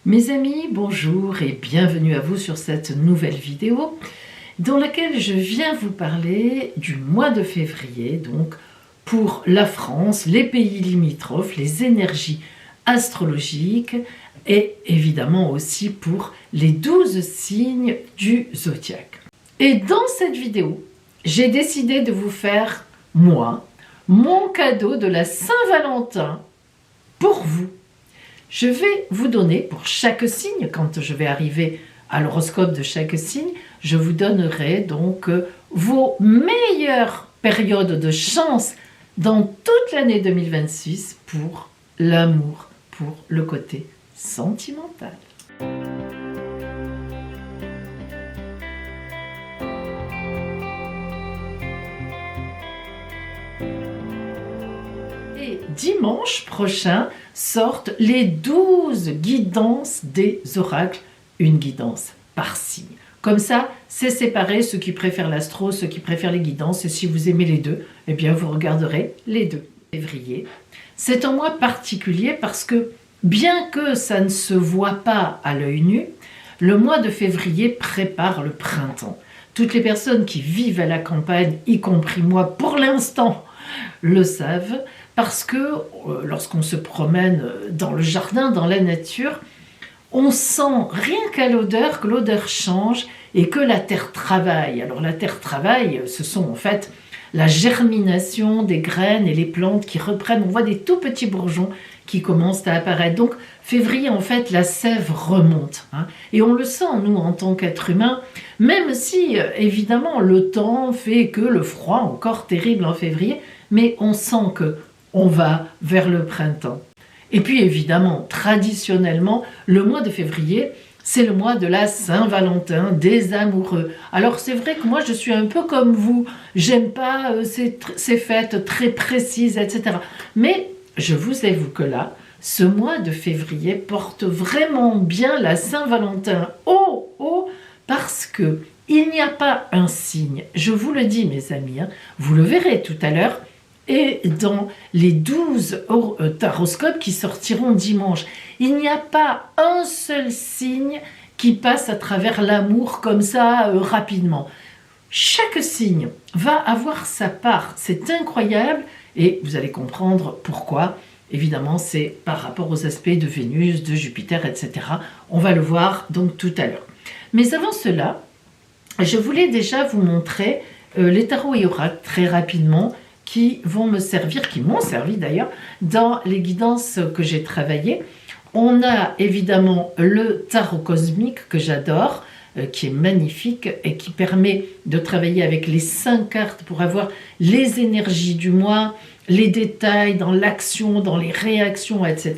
Mes amis, bonjour et bienvenue à vous sur cette nouvelle vidéo dans laquelle je viens vous parler du mois de février, donc pour la France, les pays limitrophes, les énergies astrologiques et évidemment aussi pour les 12 signes du zodiaque. Et dans cette vidéo, j'ai décidé de vous faire, moi, mon cadeau de la Saint-Valentin pour vous. Je vais vous donner pour chaque signe, quand je vais arriver à l'horoscope de chaque signe, je vous donnerai donc vos meilleures périodes de chance dans toute l'année 2026 pour l'amour, pour le côté sentimental. Et dimanche prochain sortent les 12 guidances des oracles, une guidance par signe. Comme ça, c'est séparé, ceux qui préfèrent l'astro, ceux qui préfèrent les guidances, et si vous aimez les deux, eh bien vous regarderez les deux. Février, c'est un mois particulier parce que, bien que ça ne se voit pas à l'œil nu, le mois de février prépare le printemps. Toutes les personnes qui vivent à la campagne, y compris moi pour l'instant, le savent, parce que lorsqu'on se promène dans le jardin, dans la nature, on sent rien qu'à l'odeur que l'odeur change et que la terre travaille. Alors la terre travaille, ce sont en fait la germination des graines et les plantes qui reprennent. On voit des tout petits bourgeons qui commencent à apparaître. Donc février, en fait, la sève remonte. Et on le sent, nous, en tant qu'êtres humains, même si, évidemment, le temps fait que le froid, encore terrible en février, mais on sent que on va vers le printemps. Et puis évidemment, traditionnellement, le mois de février, c'est le mois de la Saint-Valentin, des amoureux. Alors c'est vrai que moi je suis un peu comme vous, j'aime pas ces fêtes très précises, etc. Mais je vous avoue que là, ce mois de février porte vraiment bien la Saint-Valentin parce que il n'y a pas un signe. Je vous le dis mes amis, vous le verrez tout à l'heure, et dans les 12 taroscopes qui sortiront dimanche, il n'y a pas un seul signe qui passe à travers l'amour comme ça rapidement. Chaque signe va avoir sa part, c'est incroyable et vous allez comprendre pourquoi. Évidemment, c'est par rapport aux aspects de Vénus, de Jupiter, etc. On va le voir donc tout à l'heure. Mais avant cela, je voulais déjà vous montrer les tarots et oracles très rapidement, qui vont me servir, qui m'ont servi d'ailleurs, dans les guidances que j'ai travaillées. On a évidemment le tarot cosmique que j'adore, qui est magnifique et qui permet de travailler avec les 5 cartes pour avoir les énergies du mois, les détails dans l'action, dans les réactions, etc.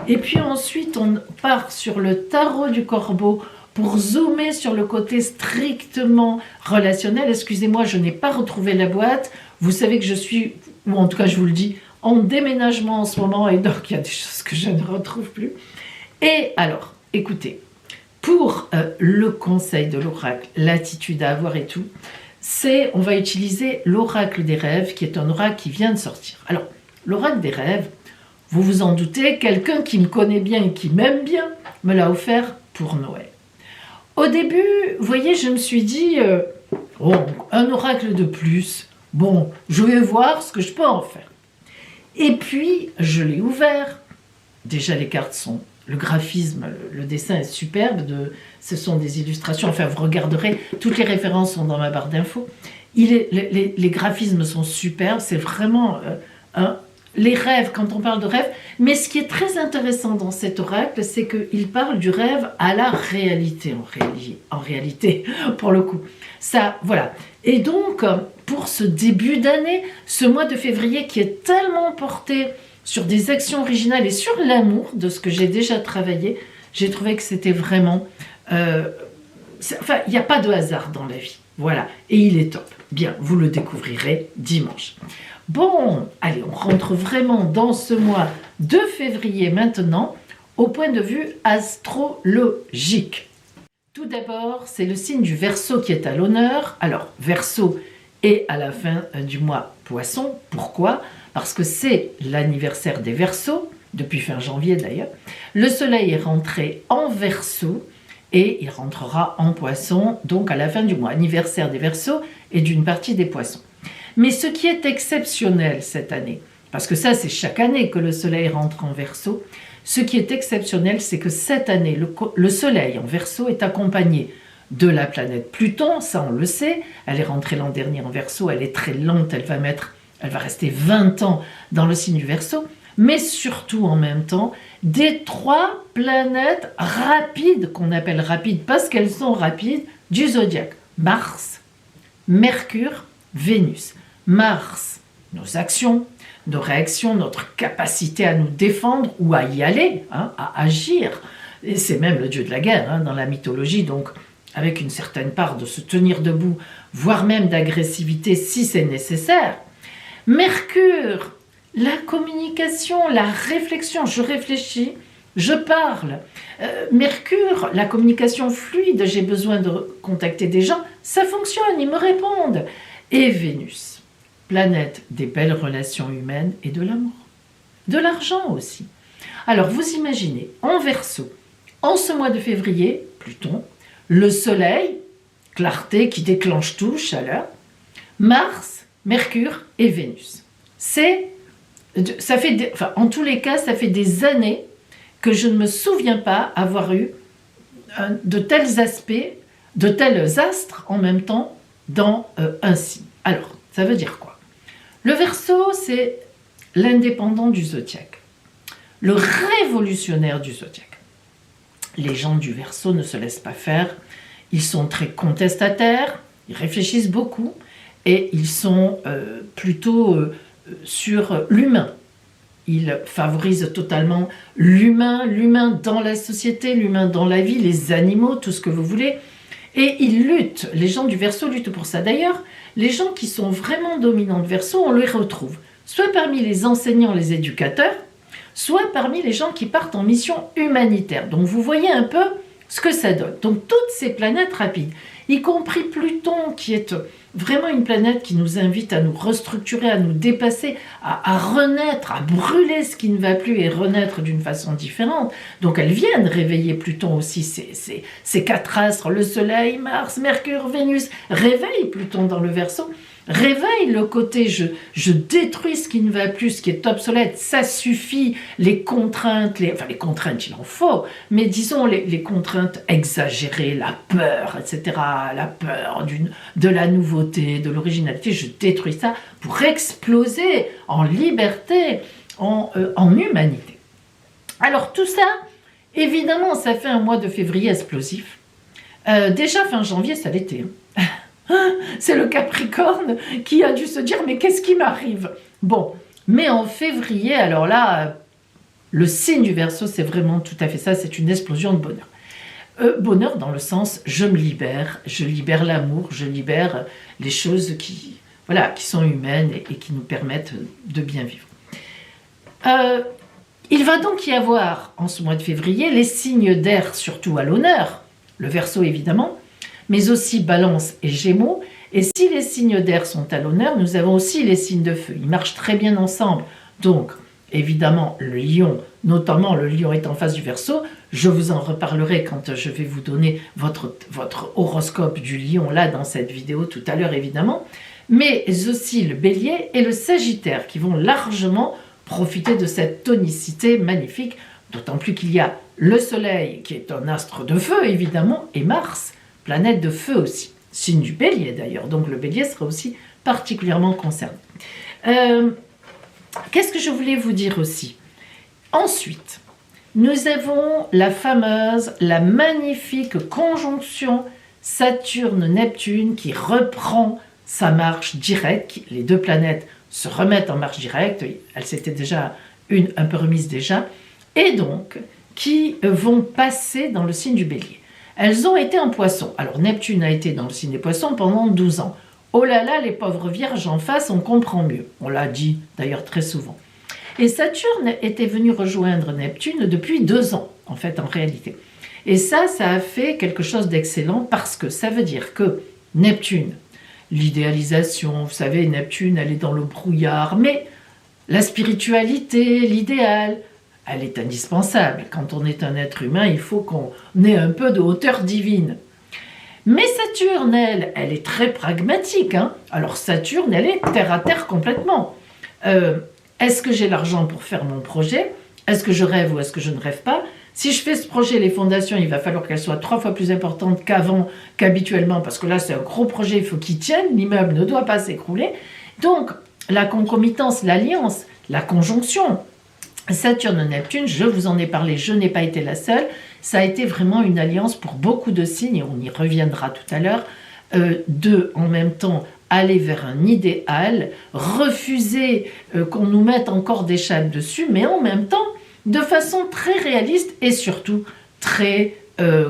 Et puis ensuite, on part sur le tarot du corbeau pour zoomer sur le côté strictement relationnel. Excusez-moi, je n'ai pas retrouvé la boîte. Vous savez que je suis, ou en tout cas je vous le dis, en déménagement en ce moment et donc il y a des choses que je ne retrouve plus. Et alors, écoutez, pour le conseil de l'oracle, l'attitude à avoir et tout, on va utiliser l'oracle des rêves qui est un oracle qui vient de sortir. Alors, l'oracle des rêves, vous vous en doutez, quelqu'un qui me connaît bien et qui m'aime bien me l'a offert pour Noël. Au début, vous voyez, je me suis dit, un oracle de plus, bon, je vais voir ce que je peux en faire. Et puis, je l'ai ouvert. Déjà, les cartes sont... Le graphisme, le dessin est superbe. Ce sont des illustrations. Enfin, vous regarderez. Toutes les références sont dans ma barre d'infos. Les graphismes sont superbes. C'est vraiment... les rêves, quand on parle de rêve. Mais ce qui est très intéressant dans cet oracle, c'est qu'il parle du rêve à la réalité, en réalité, pour le coup. Ça, voilà. Et donc, pour ce début d'année, ce mois de février qui est tellement porté sur des actions originales et sur l'amour de ce que j'ai déjà travaillé, j'ai trouvé que c'était vraiment... enfin, il n'y a pas de hasard dans la vie. Voilà. Et il est top. Bien, vous le découvrirez dimanche. Bon, allez, on rentre vraiment dans ce mois de février maintenant, au point de vue astrologique. Tout d'abord, c'est le signe du Verseau qui est à l'honneur. Alors, Verseau est à la fin du mois Poisson. Pourquoi ? Parce que c'est l'anniversaire des Verseaux. depuis fin janvier d'ailleurs, le Soleil est rentré en Verseau et il rentrera en Poisson, donc à la fin du mois, anniversaire des Verseaux et d'une partie des Poissons. Mais ce qui est exceptionnel cette année, parce que ça c'est chaque année que le Soleil rentre en Verseau, ce qui est exceptionnel, c'est que cette année, le Soleil en Verseau est accompagné de la planète Pluton, ça on le sait, elle est rentrée l'an dernier en Verseau, elle est très lente, elle va rester 20 ans dans le signe du Verseau, mais surtout en même temps, des 3 planètes rapides, qu'on appelle rapides parce qu'elles sont rapides, du zodiaque. Mars, Mercure, Vénus. Mars, nos actions, nos réactions, notre capacité à nous défendre ou à y aller, à agir. Et c'est même le dieu de la guerre dans la mythologie, donc avec une certaine part de se tenir debout, voire même d'agressivité si c'est nécessaire. Mercure, la communication, la réflexion, je réfléchis, je parle. Mercure, la communication fluide, j'ai besoin de contacter des gens, ça fonctionne, ils me répondent. Et Vénus, planète des belles relations humaines et de l'amour. De l'argent aussi. Alors vous imaginez, en Verseau, en ce mois de février, Pluton, le Soleil, clarté qui déclenche tout, chaleur, Mars, Mercure et Vénus. En tous les cas, ça fait des années que je ne me souviens pas avoir eu de tels aspects, de tels astres en même temps dans un signe. Alors, ça veut dire quoi? Le Verseau, c'est l'indépendant du zodiaque, le révolutionnaire du zodiaque. Les gens du Verseau ne se laissent pas faire, ils sont très contestataires, ils réfléchissent beaucoup et ils sont plutôt sur l'humain. Ils favorisent totalement l'humain dans la société, l'humain dans la vie, les animaux, tout ce que vous voulez. Et ils luttent, les gens du Verseau luttent pour ça. D'ailleurs, les gens qui sont vraiment dominants de Verseau, on les retrouve soit parmi les enseignants, les éducateurs, soit parmi les gens qui partent en mission humanitaire. Donc vous voyez un peu ce que ça donne. Donc toutes ces planètes rapides, y compris Pluton, qui est vraiment une planète qui nous invite à nous restructurer, à nous dépasser, à renaître, à brûler ce qui ne va plus et renaître d'une façon différente. Donc elles viennent réveiller Pluton aussi, ces 4 astres, le Soleil, Mars, Mercure, Vénus, réveillent Pluton dans le Verseau, réveille le côté je détruis ce qui ne va plus, ce qui est obsolète, ça suffit, les contraintes, les contraintes il en faut, mais disons les contraintes exagérées, la peur, etc., la peur de la nouveauté, de l'originalité, je détruis ça pour exploser en liberté, en humanité. Alors tout ça, évidemment, ça fait un mois de février explosif. Déjà fin janvier, ça l'était. C'est le Capricorne qui a dû se dire mais qu'est-ce qui m'arrive? Bon, mais en février, alors là, le signe du Verseau, c'est vraiment tout à fait ça, c'est une explosion de bonheur. Bonheur dans le sens, je me libère, je libère l'amour, je libère les choses qui sont humaines et qui nous permettent de bien vivre. Il va donc y avoir, en ce mois de février, les signes d'air surtout à l'honneur, le Verseau évidemment, mais aussi Balance et Gémeaux. Et si les signes d'air sont à l'honneur, nous avons aussi les signes de feu. Ils marchent très bien ensemble. Donc, évidemment, le Lion, notamment le Lion est en face du Verseau. Je vous en reparlerai quand je vais vous donner votre horoscope du Lion, là, dans cette vidéo tout à l'heure, évidemment. Mais aussi le Bélier et le Sagittaire, qui vont largement profiter de cette tonicité magnifique, d'autant plus qu'il y a le Soleil, qui est un astre de feu, évidemment, et Mars, planète de feu aussi, signe du Bélier d'ailleurs, donc le Bélier sera aussi particulièrement concerné. Qu'est-ce que je voulais vous dire aussi? Ensuite, nous avons la magnifique conjonction Saturne-Neptune qui reprend sa marche directe. Les 2 planètes se remettent en marche directe, elles s'étaient déjà un peu remises déjà, et donc qui vont passer dans le signe du Bélier. Elles ont été en Poisson. Alors Neptune a été dans le signe des Poissons pendant 12 ans. Oh là là, les pauvres vierges en face, on comprend mieux. On l'a dit d'ailleurs très souvent. Et Saturne était venu rejoindre Neptune depuis 2 ans, en fait, en réalité. Et ça a fait quelque chose d'excellent parce que ça veut dire que Neptune, l'idéalisation, vous savez, Neptune, elle est dans le brouillard, mais la spiritualité, l'idéal, elle est indispensable. Quand on est un être humain, il faut qu'on ait un peu de hauteur divine. Mais Saturne, elle est très pragmatique. Hein. Alors Saturne, elle est terre à terre complètement. Est-ce que j'ai l'argent pour faire mon projet? Est-ce que je rêve ou est-ce que je ne rêve pas? Si je fais ce projet, les fondations, il va falloir qu'elles soient 3 fois plus importantes qu'avant, qu'habituellement, parce que là, c'est un gros projet, il faut qu'il tienne, l'immeuble ne doit pas s'écrouler. Donc, la concomitance, l'alliance, la conjonction, Saturne-Neptune, je vous en ai parlé, je n'ai pas été la seule, ça a été vraiment une alliance pour beaucoup de signes, et on y reviendra tout à l'heure, de, en même temps, aller vers un idéal, refuser qu'on nous mette encore des chapes dessus, mais en même temps, de façon très réaliste et surtout très,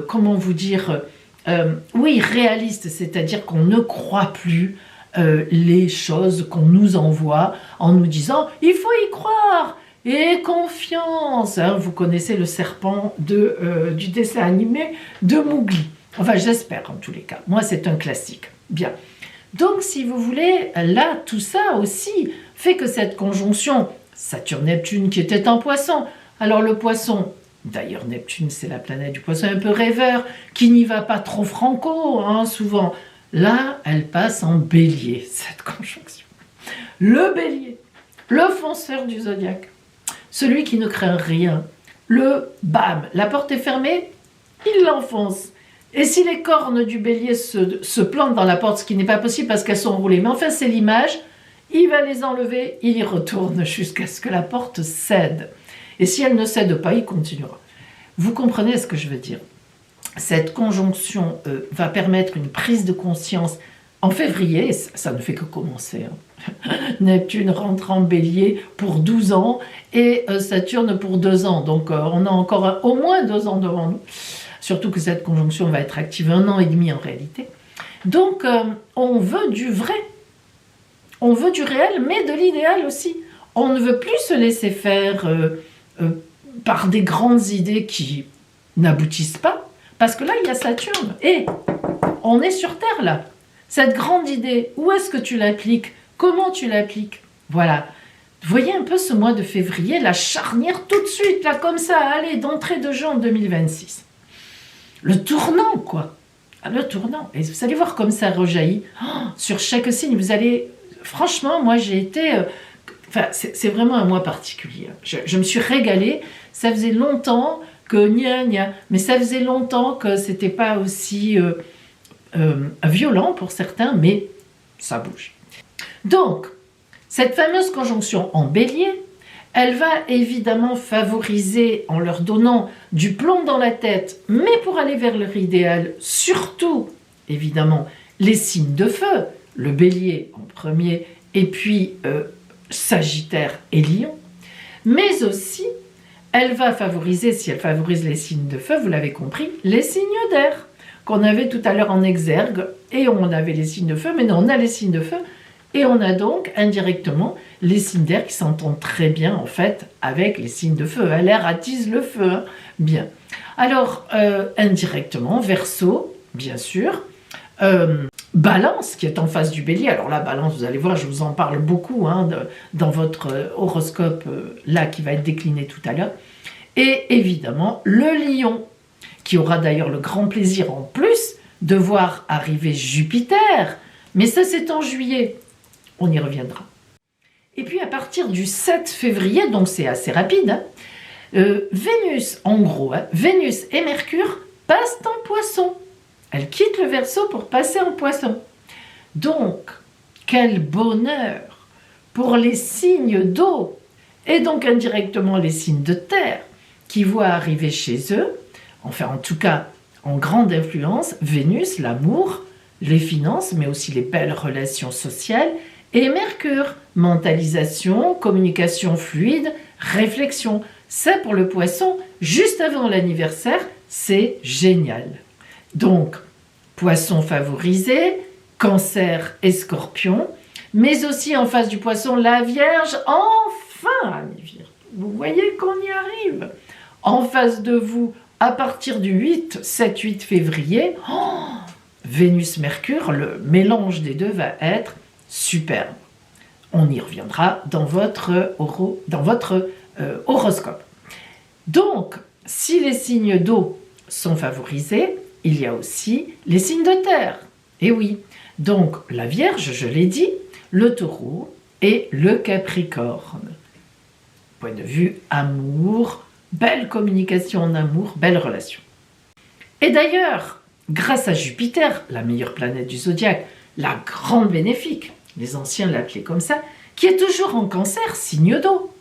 comment vous dire, oui, réaliste, c'est-à-dire qu'on ne croit plus les choses qu'on nous envoie en nous disant « il faut y croire ». Et confiance, hein, vous connaissez le serpent du dessin animé de Mowgli. Enfin, j'espère en tous les cas. Moi, c'est un classique. Bien. Donc, si vous voulez, là, tout ça aussi fait que cette conjonction Saturne-Neptune qui était en Poisson. Alors, le Poisson, d'ailleurs, Neptune, c'est la planète du Poisson un peu rêveur, qui n'y va pas trop franco, hein, souvent. Là, elle passe en Bélier, cette conjonction. Le Bélier, le fonceur du zodiaque. Celui qui ne craint rien, le bam, la porte est fermée, il l'enfonce. Et si les cornes du bélier se plantent dans la porte, ce qui n'est pas possible parce qu'elles sont roulées, mais enfin c'est l'image, il va les enlever, il y retourne jusqu'à ce que la porte cède. Et si elle ne cède pas, il continuera. Vous comprenez ce que je veux dire? Cette conjonction va permettre une prise de conscience en février, et ça ne fait que commencer. Hein. Neptune rentre en bélier pour 12 ans et Saturne pour 2 ans. Donc on a encore au moins 2 ans devant nous. Surtout que cette conjonction va être active 1 an et demi en réalité. Donc on veut du vrai. On veut du réel, mais de l'idéal aussi. On ne veut plus se laisser faire par des grandes idées qui n'aboutissent pas. Parce que là, il y a Saturne. Et on est sur Terre là. Cette grande idée, où est-ce que tu l'appliques? Comment tu l'appliques? Voilà. Vous voyez un peu ce mois de février, la charnière tout de suite, là, comme ça, allez, d'entrée de jeu en 2026. Le tournant, quoi. Le tournant. Et vous allez voir comme ça rejaillit sur chaque signe. Vous allez... Franchement, moi, j'ai été... Enfin, c'est vraiment un mois particulier. Je me suis régalée. Ça faisait longtemps que... mais ça faisait longtemps que c'était pas aussi... violent pour certains, mais ça bouge. Donc, cette fameuse conjonction en bélier, elle va évidemment favoriser, en leur donnant du plomb dans la tête, mais pour aller vers leur idéal, surtout, évidemment, les signes de feu, le bélier en premier, et puis Sagittaire et Lion, mais aussi, elle va favoriser, si elle favorise les signes de feu, vous l'avez compris, les signes d'air, qu'on avait tout à l'heure en exergue, et on avait les signes de feu, mais non, on a les signes de feu, et on a donc indirectement les signes d'air qui s'entendent très bien en fait avec les signes de feu. L'air attise le feu, hein. Bien. Alors, indirectement, Verseau, bien sûr, Balance qui est en face du bélier. Alors là, Balance, vous allez voir, je vous en parle beaucoup hein, dans votre horoscope là qui va être décliné tout à l'heure. Et évidemment, le Lion, qui aura d'ailleurs le grand plaisir en plus de voir arriver Jupiter. Mais ça, c'est en juillet. On y reviendra. Et puis, à partir du 7 février, donc c'est assez rapide, hein, Vénus, en gros, hein, Vénus et Mercure passent en Poisson. Elles quittent le Verseau pour passer en Poisson. Donc, quel bonheur pour les signes d'eau et donc indirectement les signes de terre qui voient arriver chez eux, enfin en tout cas en grande influence, Vénus, l'amour, les finances, mais aussi les belles relations sociales, et Mercure, mentalisation, communication fluide, réflexion. Ça pour le Poisson, juste avant l'anniversaire, c'est génial. Donc, Poisson favorisé, Cancer et Scorpion, mais aussi en face du Poisson, la Vierge, enfin, vous voyez qu'on y arrive. En face de vous, à partir du 7-8 février, Vénus-Mercure, le mélange des deux va être superbe. On y reviendra dans votre horoscope. Donc, si les signes d'eau sont favorisés, il y a aussi les signes de terre. Et oui, donc la Vierge, je l'ai dit, le Taureau et le Capricorne. Point de vue amour, belle communication en amour, belle relation. Et d'ailleurs, grâce à Jupiter, la meilleure planète du zodiaque, la grande bénéfique, les anciens l'appelaient comme ça, qui est toujours en Cancer, signe d'eau.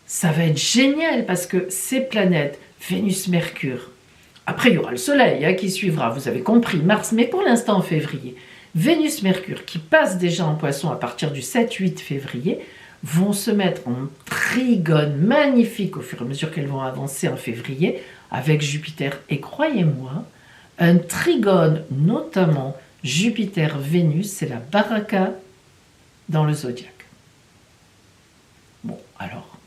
Ça va être génial parce que ces planètes, Vénus, Mercure, après il y aura le Soleil qui suivra, vous avez compris, Mars, mais pour l'instant en février, Vénus, Mercure, qui passe déjà en Poisson à partir du 7-8 février, vont se mettre en trigone magnifique au fur et à mesure qu'elles vont avancer en février avec Jupiter. Et croyez-moi, un trigone, notamment Jupiter-Vénus, c'est la baraka dans le zodiaque. Bon, alors,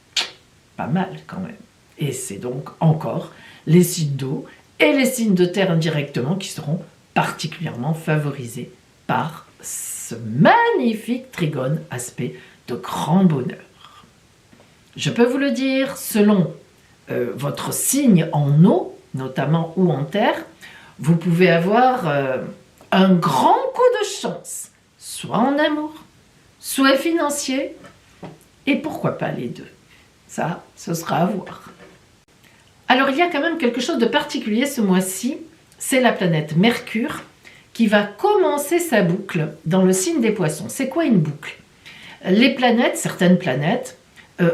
pas mal quand même. Et c'est donc encore les signes d'eau et les signes de terre indirectement qui seront particulièrement favorisés par ce magnifique trigone, aspect de grand bonheur. Je peux vous le dire, selon votre signe en eau, notamment ou en terre, vous pouvez avoir un grand coup de chance, soit en amour, soit financier, et pourquoi pas les deux. Ça, ce sera à voir. Alors il y a quand même quelque chose de particulier ce mois-ci, c'est la planète Mercure qui va commencer sa boucle dans le signe des Poissons. C'est quoi une boucle? Les planètes, certaines planètes,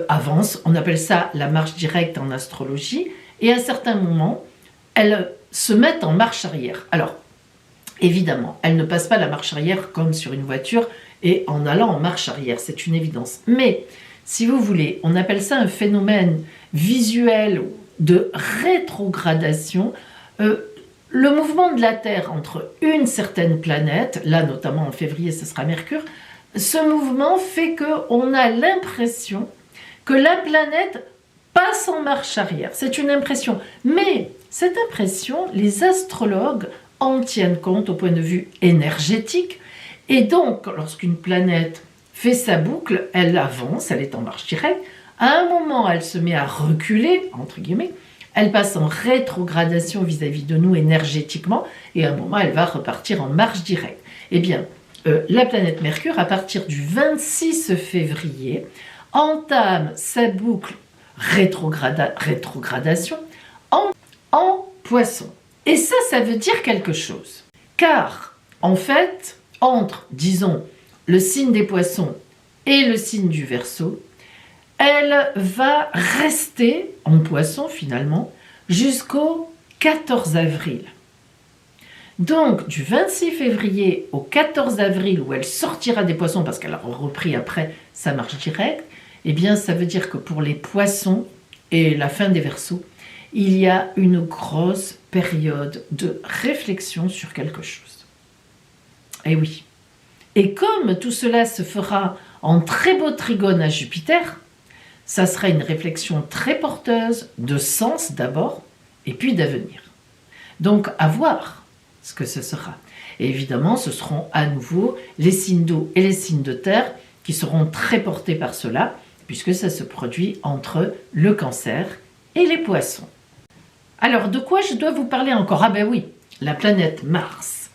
avancent, on appelle ça la marche directe en astrologie, et à certains moments, elles se mettent en marche arrière. Alors, évidemment, elles ne passent pas la marche arrière comme sur une voiture et en allant en marche arrière, c'est une évidence. Mais, si vous voulez, on appelle ça un phénomène visuel de rétrogradation. Le mouvement de la Terre entre une certaine planète, là notamment en février ce sera Mercure, ce mouvement fait qu'on a l'impression que la planète passe en marche arrière. C'est une impression. Mais cette impression, les astrologues en tiennent compte au point de vue énergétique. Et donc, lorsqu'une planète fait sa boucle, elle avance, elle est en marche directe. À un moment, elle se met à reculer, entre guillemets. Elle passe en rétrogradation vis-à-vis de nous énergétiquement. Et à un moment, elle va repartir en marche directe. Eh bien, la planète Mercure, à partir du 26 février, entame sa boucle rétrogradation en Poisson. Et ça veut dire quelque chose. Car, en fait, entre, disons, le signe des Poissons et le signe du Verseau, elle va rester en Poisson, finalement, jusqu'au 14 avril. Donc, du 26 février au 14 avril, où elle sortira des Poissons, parce qu'elle a repris après sa marche directe, eh bien, ça veut dire que pour les Poissons et la fin des Verseaux, il y a une grosse période de réflexion sur quelque chose. Et oui. Et comme tout cela se fera en très beau trigone à Jupiter, ça sera une réflexion très porteuse de sens d'abord, et puis d'avenir. Donc, à voir ce que ce sera. Et évidemment, ce seront à nouveau les signes d'eau et les signes de terre qui seront très portés par cela, puisque ça se produit entre le Cancer et les Poissons. Alors, de quoi je dois vous parler encore? Ah ben oui, la planète Mars.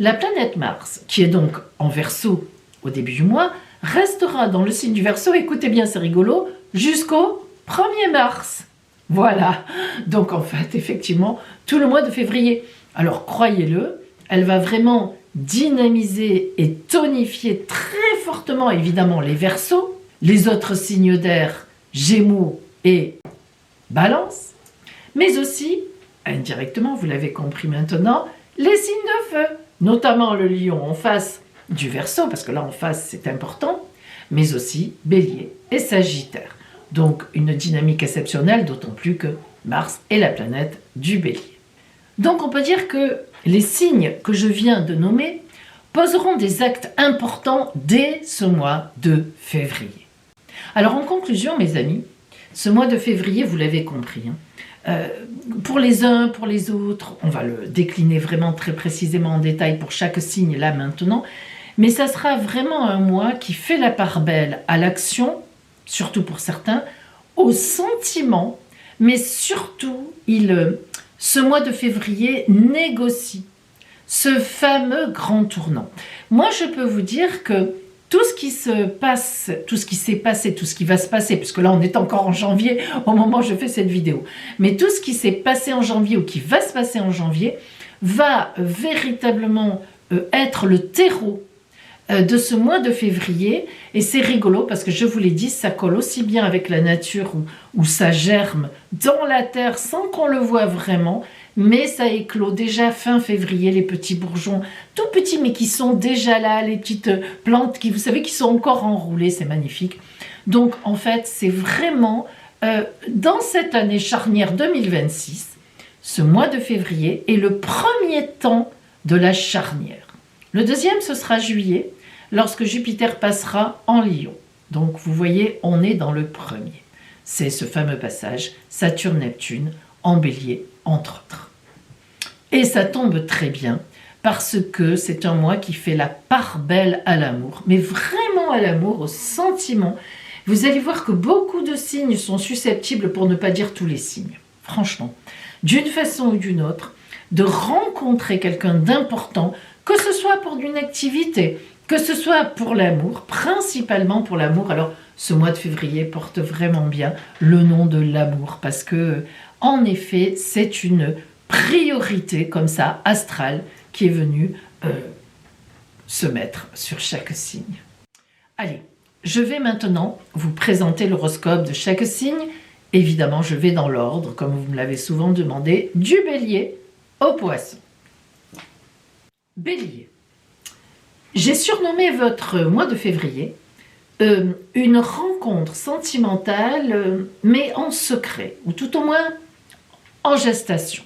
La planète Mars, qui est donc en Verseau au début du mois, restera dans le signe du Verseau, écoutez bien, c'est rigolo, jusqu'au 1er mars. Voilà, donc en fait, effectivement, tout le mois de février. Alors, croyez-le, elle va vraiment dynamiser et tonifier très fortement, évidemment, les Verseaux, les autres signes d'air, Gémeaux et Balance, mais aussi, indirectement, vous l'avez compris maintenant, les signes de feu, notamment le Lion en face du Verseau, parce que là en face c'est important, mais aussi Bélier et Sagittaire. Donc une dynamique exceptionnelle, d'autant plus que Mars est la planète du Bélier. Donc on peut dire que les signes que je viens de nommer poseront des actes importants dès ce mois de février. Alors en conclusion, mes amis, ce mois de février, vous l'avez compris, pour les uns, pour les autres, on va le décliner vraiment très précisément en détail pour chaque signe là maintenant, mais ça sera vraiment un mois qui fait la part belle à l'action, surtout pour certains, aux sentiments, mais surtout, ce mois de février négocie ce fameux grand tournant. Moi, je peux vous dire que tout ce qui se passe, tout ce qui s'est passé, tout ce qui va se passer, puisque là on est encore en janvier au moment où je fais cette vidéo, mais tout ce qui s'est passé en janvier ou qui va se passer en janvier va véritablement être le terreau de ce mois de février. Et c'est rigolo parce que je vous l'ai dit, ça colle aussi bien avec la nature où ça germe dans la terre sans qu'on le voit vraiment, mais ça éclot déjà fin février, les petits bourgeons, tout petits mais qui sont déjà là, les petites plantes qui, vous savez, qui sont encore enroulées, c'est magnifique. Donc en fait, c'est vraiment dans cette année charnière 2026, ce mois de février est le premier temps de la charnière. Le deuxième, ce sera juillet, lorsque Jupiter passera en Lion. Donc vous voyez, on est dans le premier. C'est ce fameux passage Saturne-Neptune en Bélier, entre autres. Et ça tombe très bien, parce que c'est un mois qui fait la part belle à l'amour, mais vraiment à l'amour, au sentiment. Vous allez voir que beaucoup de signes sont susceptibles, pour ne pas dire tous les signes, franchement, d'une façon ou d'une autre, de rencontrer quelqu'un d'important, que ce soit pour une activité, que ce soit pour l'amour, principalement pour l'amour. Alors, ce mois de février porte vraiment bien le nom de l'amour, parce que, en effet, c'est une priorité, comme ça, astrale, qui est venue se mettre sur chaque signe. Allez, je vais maintenant vous présenter l'horoscope de chaque signe. Évidemment, je vais dans l'ordre, comme vous me l'avez souvent demandé, du Bélier au Poisson. Bélier. J'ai surnommé votre mois de février une rencontre sentimentale, mais en secret, ou tout au moins en gestation.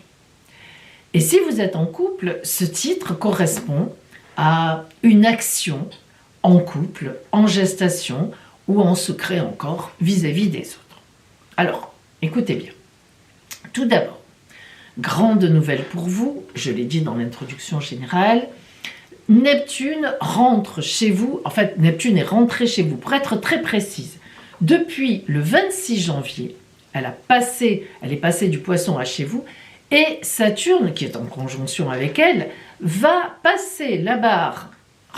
Et si vous êtes en couple, ce titre correspond à une action en couple, en gestation, ou en secret encore vis-à-vis des autres. Alors, écoutez bien. Tout d'abord, grande nouvelle pour vous, je l'ai dit dans l'introduction générale, Neptune rentre chez vous, en fait Neptune est rentrée chez vous, pour être très précise. Depuis le 26 janvier, elle est passée du Poisson à chez vous, et Saturne, qui est en conjonction avec elle, va passer la barre,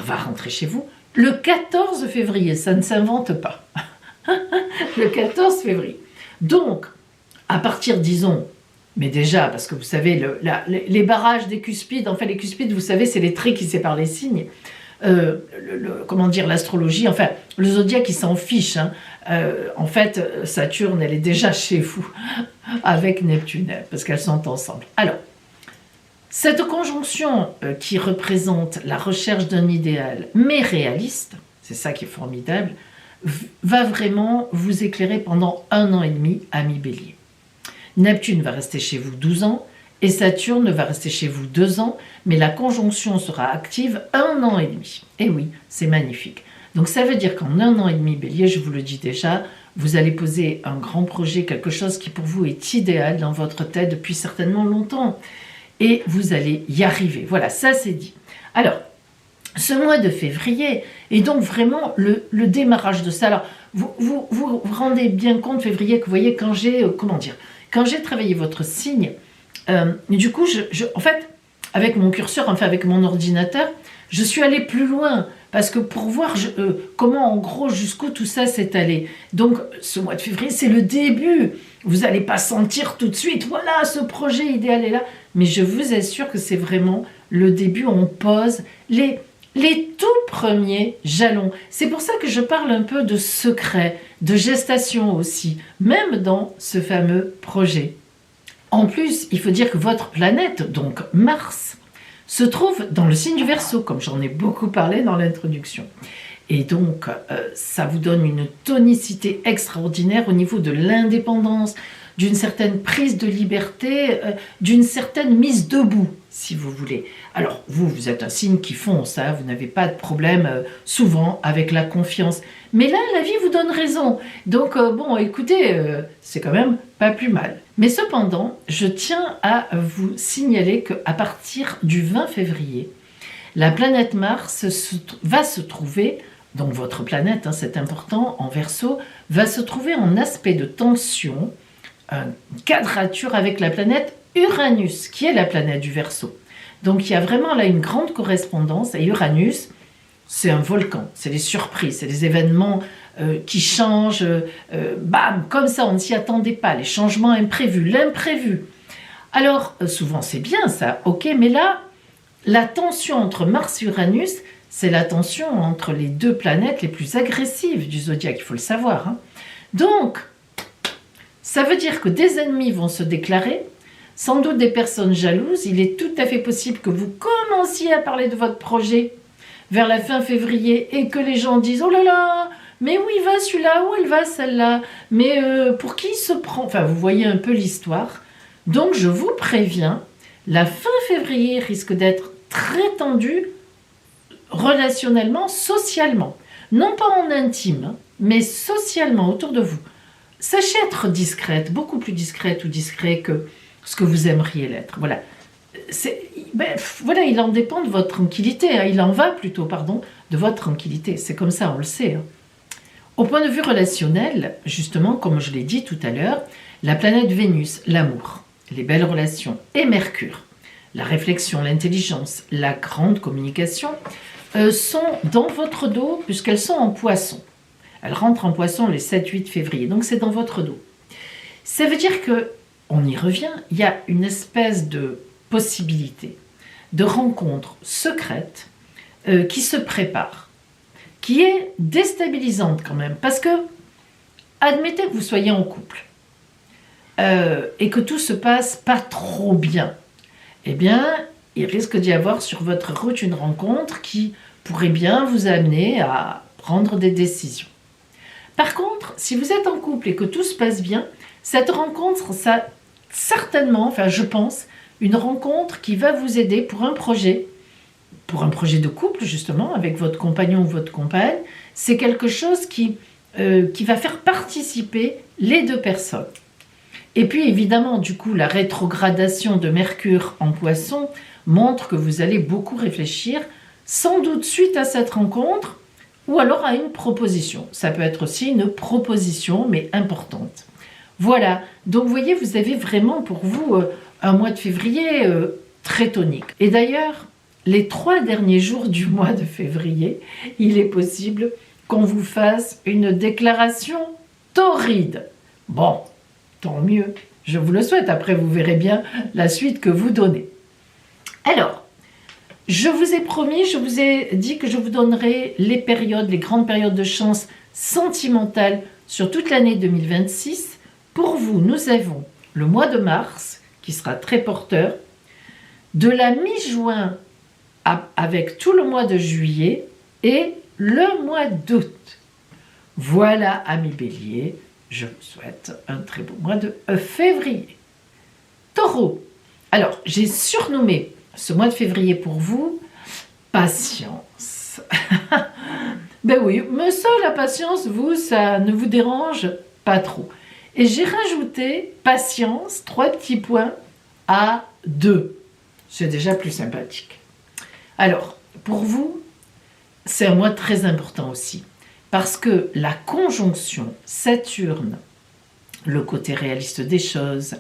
va rentrer chez vous, le 14 février, ça ne s'invente pas, le 14 février. Donc, à partir, disons, mais déjà, parce que vous savez, les barrages des cuspides, en fait les cuspides, vous savez, c'est les traits qui séparent les signes, comment dire, l'astrologie, enfin, le zodiaque, il s'en fiche, hein. En fait, Saturne, elle est déjà chez vous, avec Neptune, parce qu'elles sont ensemble. Alors, cette conjonction qui représente la recherche d'un idéal, mais réaliste, c'est ça qui est formidable, va vraiment vous éclairer pendant 1 an et demi, ami Bélier. Neptune va rester chez vous 12 ans, et Saturne va rester chez vous 2 ans, mais la conjonction sera active 1 an et demi. Et oui, c'est magnifique. Donc ça veut dire qu'en 1 an et demi, Bélier, je vous le dis déjà, vous allez poser un grand projet, quelque chose qui pour vous est idéal dans votre tête depuis certainement longtemps. Et vous allez y arriver. Voilà, ça c'est dit. Alors, ce mois de février est donc vraiment le démarrage de ça. Alors, vous rendez bien compte, février, que vous voyez, quand j'ai, quand j'ai travaillé votre signe, du coup, en fait, avec mon curseur, enfin avec mon ordinateur, je suis allée plus loin, parce que pour voir comment, en gros, jusqu'où tout ça s'est allé. Donc, ce mois de février, c'est le début. Vous n'allez pas sentir tout de suite, voilà, ce projet idéal est là. Mais je vous assure que c'est vraiment le début où on pose les tout premiers jalons. C'est pour ça que je parle un peu de secret, de gestation aussi, même dans ce fameux projet. En plus, il faut dire que votre planète, donc Mars, se trouve dans le signe du Verseau, comme j'en ai beaucoup parlé dans l'introduction. Et donc, ça vous donne une tonicité extraordinaire au niveau de l'indépendance, d'une certaine prise de liberté, d'une certaine mise debout, si vous voulez. Alors, vous êtes un signe qui fonce, hein, vous n'avez pas de problème souvent avec la confiance. Mais là, la vie vous donne raison. Donc, bon, écoutez, c'est quand même pas plus mal. Mais cependant, je tiens à vous signaler qu'à partir du 20 février, la planète Mars va se trouver, donc votre planète, hein, c'est important, en Verseau, va se trouver en aspect de tension une quadrature avec la planète Uranus, qui est la planète du Verseau. Donc il y a vraiment là une grande correspondance. Et Uranus, c'est un volcan, c'est les surprises, c'est les événements qui changent, bam, comme ça, on ne s'y attendait pas, les changements imprévus, l'imprévu. Alors, souvent c'est bien ça, ok, mais là, la tension entre Mars et Uranus, c'est la tension entre les deux planètes les plus agressives du zodiaque, il faut le savoir. Hein. Donc, ça veut dire que des ennemis vont se déclarer, sans doute des personnes jalouses. Il est tout à fait possible que vous commenciez à parler de votre projet vers la fin février et que les gens disent « Oh là là, mais où il va celui-là, où elle va celle-là, mais pour qui il se prend ?» Enfin, vous voyez un peu l'histoire. Donc, je vous préviens, la fin février risque d'être très tendue relationnellement, socialement. Non pas en intime, hein, mais socialement autour de vous. Sachez être discrète, beaucoup plus discrète ou discret que ce que vous aimeriez l'être. Voilà. Voilà, il en dépend de votre tranquillité. Hein. Il en va plutôt, pardon, de votre tranquillité. C'est comme ça, on le sait. Hein. Au point de vue relationnel, justement, comme je l'ai dit tout à l'heure, la planète Vénus, l'amour, les belles relations, et Mercure, la réflexion, l'intelligence, la grande communication, sont dans votre dos puisqu'elles sont en Poisson. Elles rentrent en Poisson le 7-8 février, donc c'est dans votre dos. Ça veut dire que, on y revient, il y a une espèce de possibilité de rencontre secrète qui se prépare, qui est déstabilisante quand même, parce que, admettez que vous soyez en couple et que tout se passe pas trop bien, eh bien, il risque d'y avoir sur votre route une rencontre qui pourrait bien vous amener à prendre des décisions. Par contre, si vous êtes en couple et que tout se passe bien, cette rencontre, ça certainement, enfin je pense, une rencontre qui va vous aider pour un projet de couple justement, avec votre compagnon ou votre compagne, c'est quelque chose qui va faire participer les deux personnes. Et puis évidemment, du coup, la rétrogradation de Mercure en Poisson montre que vous allez beaucoup réfléchir, sans doute suite à cette rencontre, ou alors à une proposition. Ça peut être aussi une proposition, mais importante. Voilà, donc vous voyez, vous avez vraiment pour vous un mois de février très tonique. Et d'ailleurs, les 3 derniers jours du mois de février, il est possible qu'on vous fasse une déclaration torride. Bon, tant mieux, je vous le souhaite. Après, vous verrez bien la suite que vous donnez. Alors, je vous ai promis, je vous ai dit que je vous donnerai les grandes périodes de chance sentimentale sur toute l'année 2026. Pour vous, nous avons le mois de mars, qui sera très porteur, de la mi-juin avec tout le mois de juillet et le mois d'août. Voilà, amis béliers, je vous souhaite un très beau mois de février. Taureau, alors j'ai surnommé ce mois de février pour vous, patience. Ben oui, mais ça, la patience, vous, ça ne vous dérange pas trop. Et j'ai rajouté patience, 3 petits points, à 2. C'est déjà plus sympathique. Alors, pour vous, c'est un mois très important aussi, parce que la conjonction Saturne, le côté réaliste des choses,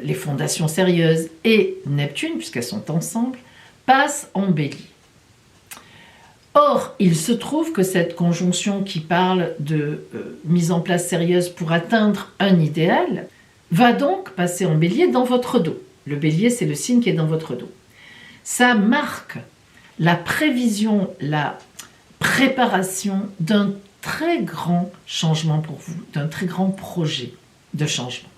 les fondations sérieuses, et Neptune, puisqu'elles sont ensemble, passe en Bélier. Or, il se trouve que cette conjonction qui parle de mise en place sérieuse pour atteindre un idéal, va donc passer en Bélier dans votre dos. Le Bélier, c'est le signe qui est dans votre dos. Ça marque la prévision, la préparation d'un très grand changement pour vous, d'un très grand projet de changement.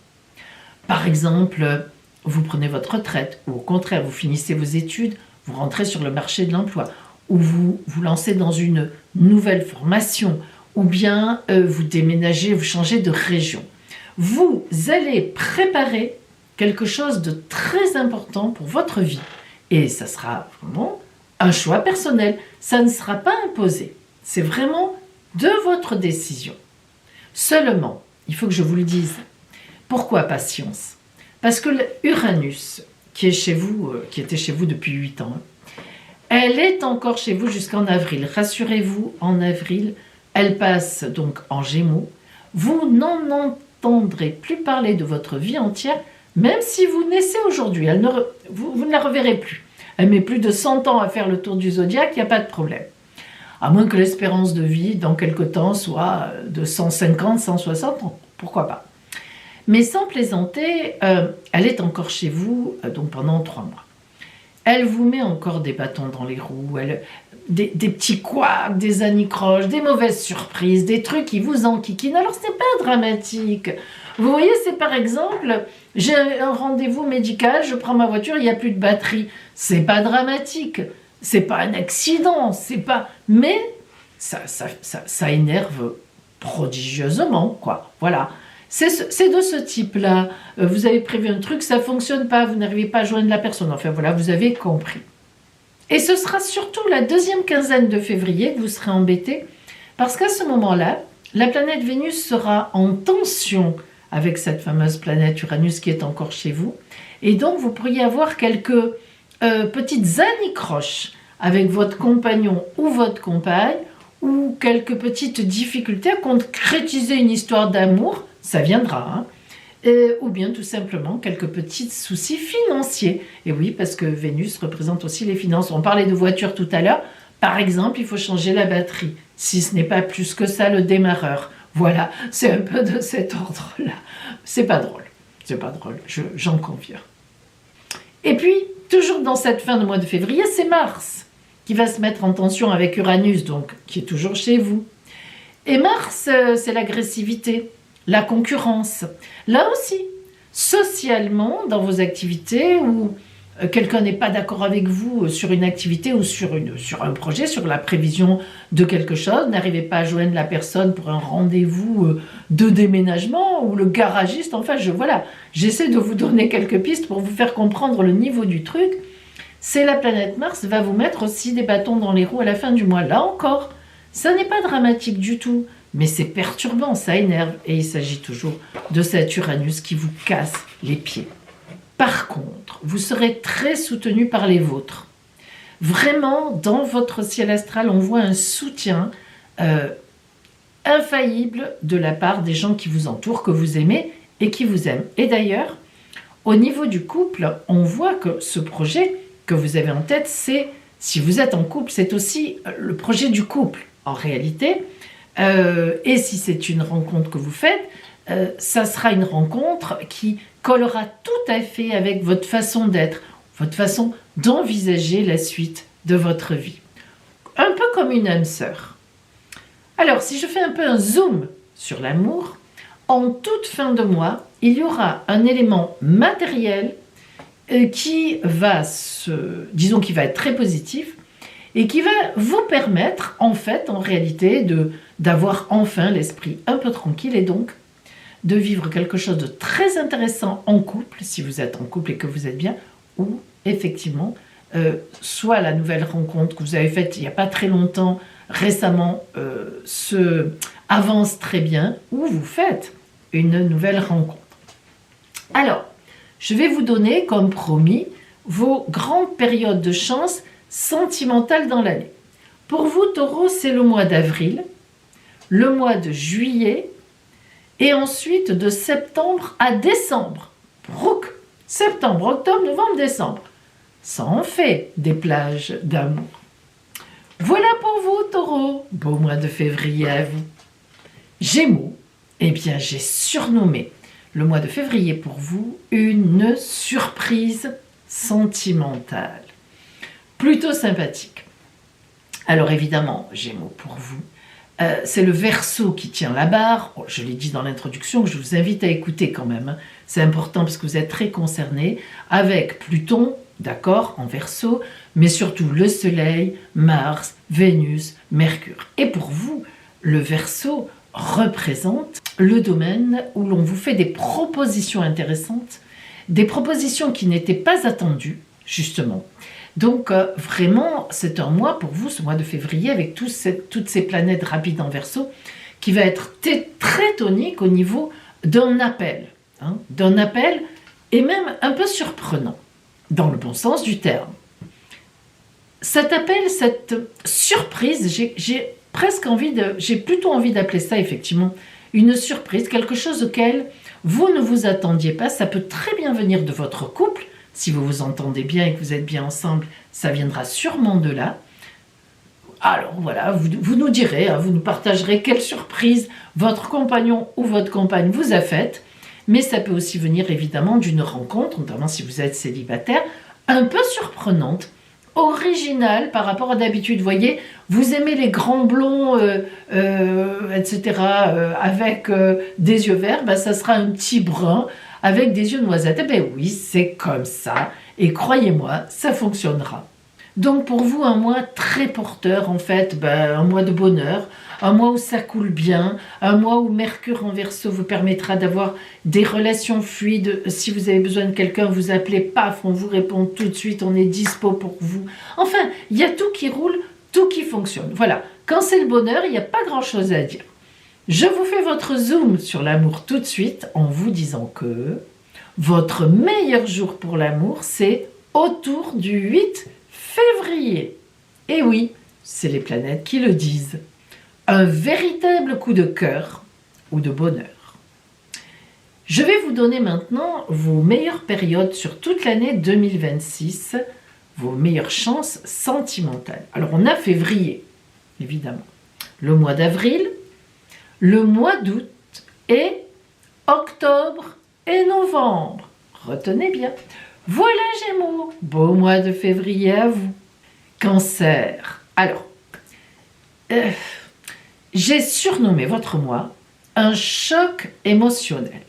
Par exemple, vous prenez votre retraite, ou au contraire, vous finissez vos études, vous rentrez sur le marché de l'emploi, ou vous vous lancez dans une nouvelle formation, ou bien vous déménagez, vous changez de région. Vous allez préparer quelque chose de très important pour votre vie. Et ça sera vraiment un choix personnel. Ça ne sera pas imposé. C'est vraiment de votre décision. Seulement, il faut que je vous le dise, pourquoi patience? Parce que Uranus, qui est chez vous, qui était chez vous depuis 8 ans, elle est encore chez vous jusqu'en avril. Rassurez-vous, en avril, elle passe donc en Gémeaux. Vous n'en n'entendrez plus parler de votre vie entière, même si vous naissez aujourd'hui. Vous ne la reverrez plus. Elle met plus de 100 ans à faire le tour du zodiaque, il n'y a pas de problème. À moins que l'espérance de vie, dans quelque temps, soit de 150, 160 ans. Pourquoi pas? Mais sans plaisanter, elle est encore chez vous donc pendant 3 mois. Elle vous met encore des bâtons dans les roues, des petits couacs, des anicroches, des mauvaises surprises, des trucs qui vous enquiquinent. Alors, ce n'est pas dramatique. Vous voyez, c'est par exemple, j'ai un rendez-vous médical, je prends ma voiture, il n'y a plus de batterie. C'est pas dramatique. C'est pas un accident, c'est pas... Mais ça énerve prodigieusement, quoi. Voilà. C'est de ce type-là. Vous avez prévu un truc, ça ne fonctionne pas, vous n'arrivez pas à joindre la personne. Enfin voilà, vous avez compris. Et ce sera surtout la deuxième quinzaine de février que vous serez embêté, parce qu'à ce moment-là, la planète Vénus sera en tension avec cette fameuse planète Uranus qui est encore chez vous. Et donc, vous pourriez avoir quelques petites anicroches avec votre compagnon ou votre compagne, ou quelques petites difficultés à concrétiser une histoire d'amour, ça viendra, hein, ou bien tout simplement quelques petits soucis financiers. Et oui, parce que Vénus représente aussi les finances. On parlait de voiture tout à l'heure. Par exemple, il faut changer la batterie, si ce n'est pas plus que ça le démarreur. Voilà, c'est un peu de cet ordre-là. C'est pas drôle, j'en conviens. Et puis, toujours dans cette fin de mois de février, c'est Mars qui va se mettre en tension avec Uranus, donc qui est toujours chez vous. Et Mars, c'est l'agressivité, la concurrence. Là aussi, socialement, dans vos activités, où quelqu'un n'est pas d'accord avec vous sur une activité ou sur un projet, sur la prévision de quelque chose, n'arrivez pas à joindre la personne pour un rendez-vous de déménagement, ou le garagiste, enfin, j'essaie de vous donner quelques pistes pour vous faire comprendre le niveau du truc. C'est la planète Mars va vous mettre aussi des bâtons dans les roues à la fin du mois. Là encore, ça n'est pas dramatique du tout, mais c'est perturbant, ça énerve. Et il s'agit toujours de cet Uranus qui vous casse les pieds. Par contre, vous serez très soutenu par les vôtres. Vraiment, dans votre ciel astral, on voit un soutien infaillible de la part des gens qui vous entourent, que vous aimez et qui vous aiment. Et d'ailleurs, au niveau du couple, on voit que ce projet que vous avez en tête, si vous êtes en couple, c'est aussi le projet du couple, en réalité. Et si c'est une rencontre que vous faites, ça sera une rencontre qui collera tout à fait avec votre façon d'être, votre façon d'envisager la suite de votre vie. Un peu comme une âme sœur. Alors, si je fais un peu un zoom sur l'amour, en toute fin de mois, il y aura un élément matériel qui va être très positif et qui va vous permettre, en réalité, d'avoir enfin l'esprit un peu tranquille et donc de vivre quelque chose de très intéressant en couple, si vous êtes en couple et que vous êtes bien, ou effectivement, soit la nouvelle rencontre que vous avez faite il n'y a pas très longtemps, récemment, avance très bien, ou vous faites une nouvelle rencontre. Alors, je vais vous donner, comme promis, vos grandes périodes de chance sentimentale dans l'année. Pour vous, Taureau, c'est le mois d'avril, le mois de juillet, et ensuite de septembre à décembre. Brouk, septembre, octobre, novembre, décembre. Ça en fait des plages d'amour. Voilà pour vous, Taureau. Beau mois de février à vous. Gémeaux, eh bien, j'ai surnommé le mois de février pour vous une surprise sentimentale. Plutôt sympathique. Alors évidemment, Gémeaux pour vous, c'est le Verseau qui tient la barre. Oh, je l'ai dit dans l'introduction, je vous invite à écouter quand même. Hein. C'est important parce que vous êtes très concernés avec Pluton, d'accord, en Verseau, mais surtout le Soleil, Mars, Vénus, Mercure. Et pour vous, le Verseau représente le domaine où l'on vous fait des propositions intéressantes, des propositions qui n'étaient pas attendues, justement. Donc, vraiment, c'est un mois pour vous, ce mois de février, avec toutes ces planètes rapides en Verseau, qui va être très tonique au niveau d'un appel. Hein, d'un appel, et même un peu surprenant, dans le bon sens du terme. Cet appel, cette surprise, j'ai plutôt envie d'appeler ça, effectivement, une surprise, quelque chose auquel vous ne vous attendiez pas. Ça peut très bien venir de votre couple. Si vous vous entendez bien et que vous êtes bien ensemble, ça viendra sûrement de là. Alors voilà, vous nous direz, vous nous partagerez quelle surprise votre compagnon ou votre compagne vous a faite. Mais ça peut aussi venir évidemment d'une rencontre, notamment si vous êtes célibataire, un peu surprenante, originale par rapport à d'habitude. Vous voyez, vous aimez les grands blonds, etc., avec des yeux verts, ça sera un petit brun avec des yeux noisettes. Eh bien oui, c'est comme ça. Et croyez-moi, ça fonctionnera. Donc pour vous, un mois très porteur, en fait, un mois de bonheur, un mois où ça coule bien, un mois où Mercure en Verseau vous permettra d'avoir des relations fluides. Si vous avez besoin de quelqu'un, vous appelez, paf, on vous répond tout de suite, on est dispo pour vous. Enfin, il y a tout qui roule, tout qui fonctionne. Voilà, quand c'est le bonheur, il n'y a pas grand-chose à dire. Je vous fais votre zoom sur l'amour tout de suite en vous disant que votre meilleur jour pour l'amour, c'est autour du 8 février. Et oui, c'est les planètes qui le disent. Un véritable coup de cœur ou de bonheur. Je vais vous donner maintenant vos meilleures périodes sur toute l'année 2026, vos meilleures chances sentimentales. Alors on a février, évidemment, le mois d'avril, le mois d'août et octobre et novembre. Retenez bien. Voilà Gémeaux, beau mois de février à vous. Cancer. Alors, j'ai surnommé votre mois un choc émotionnel.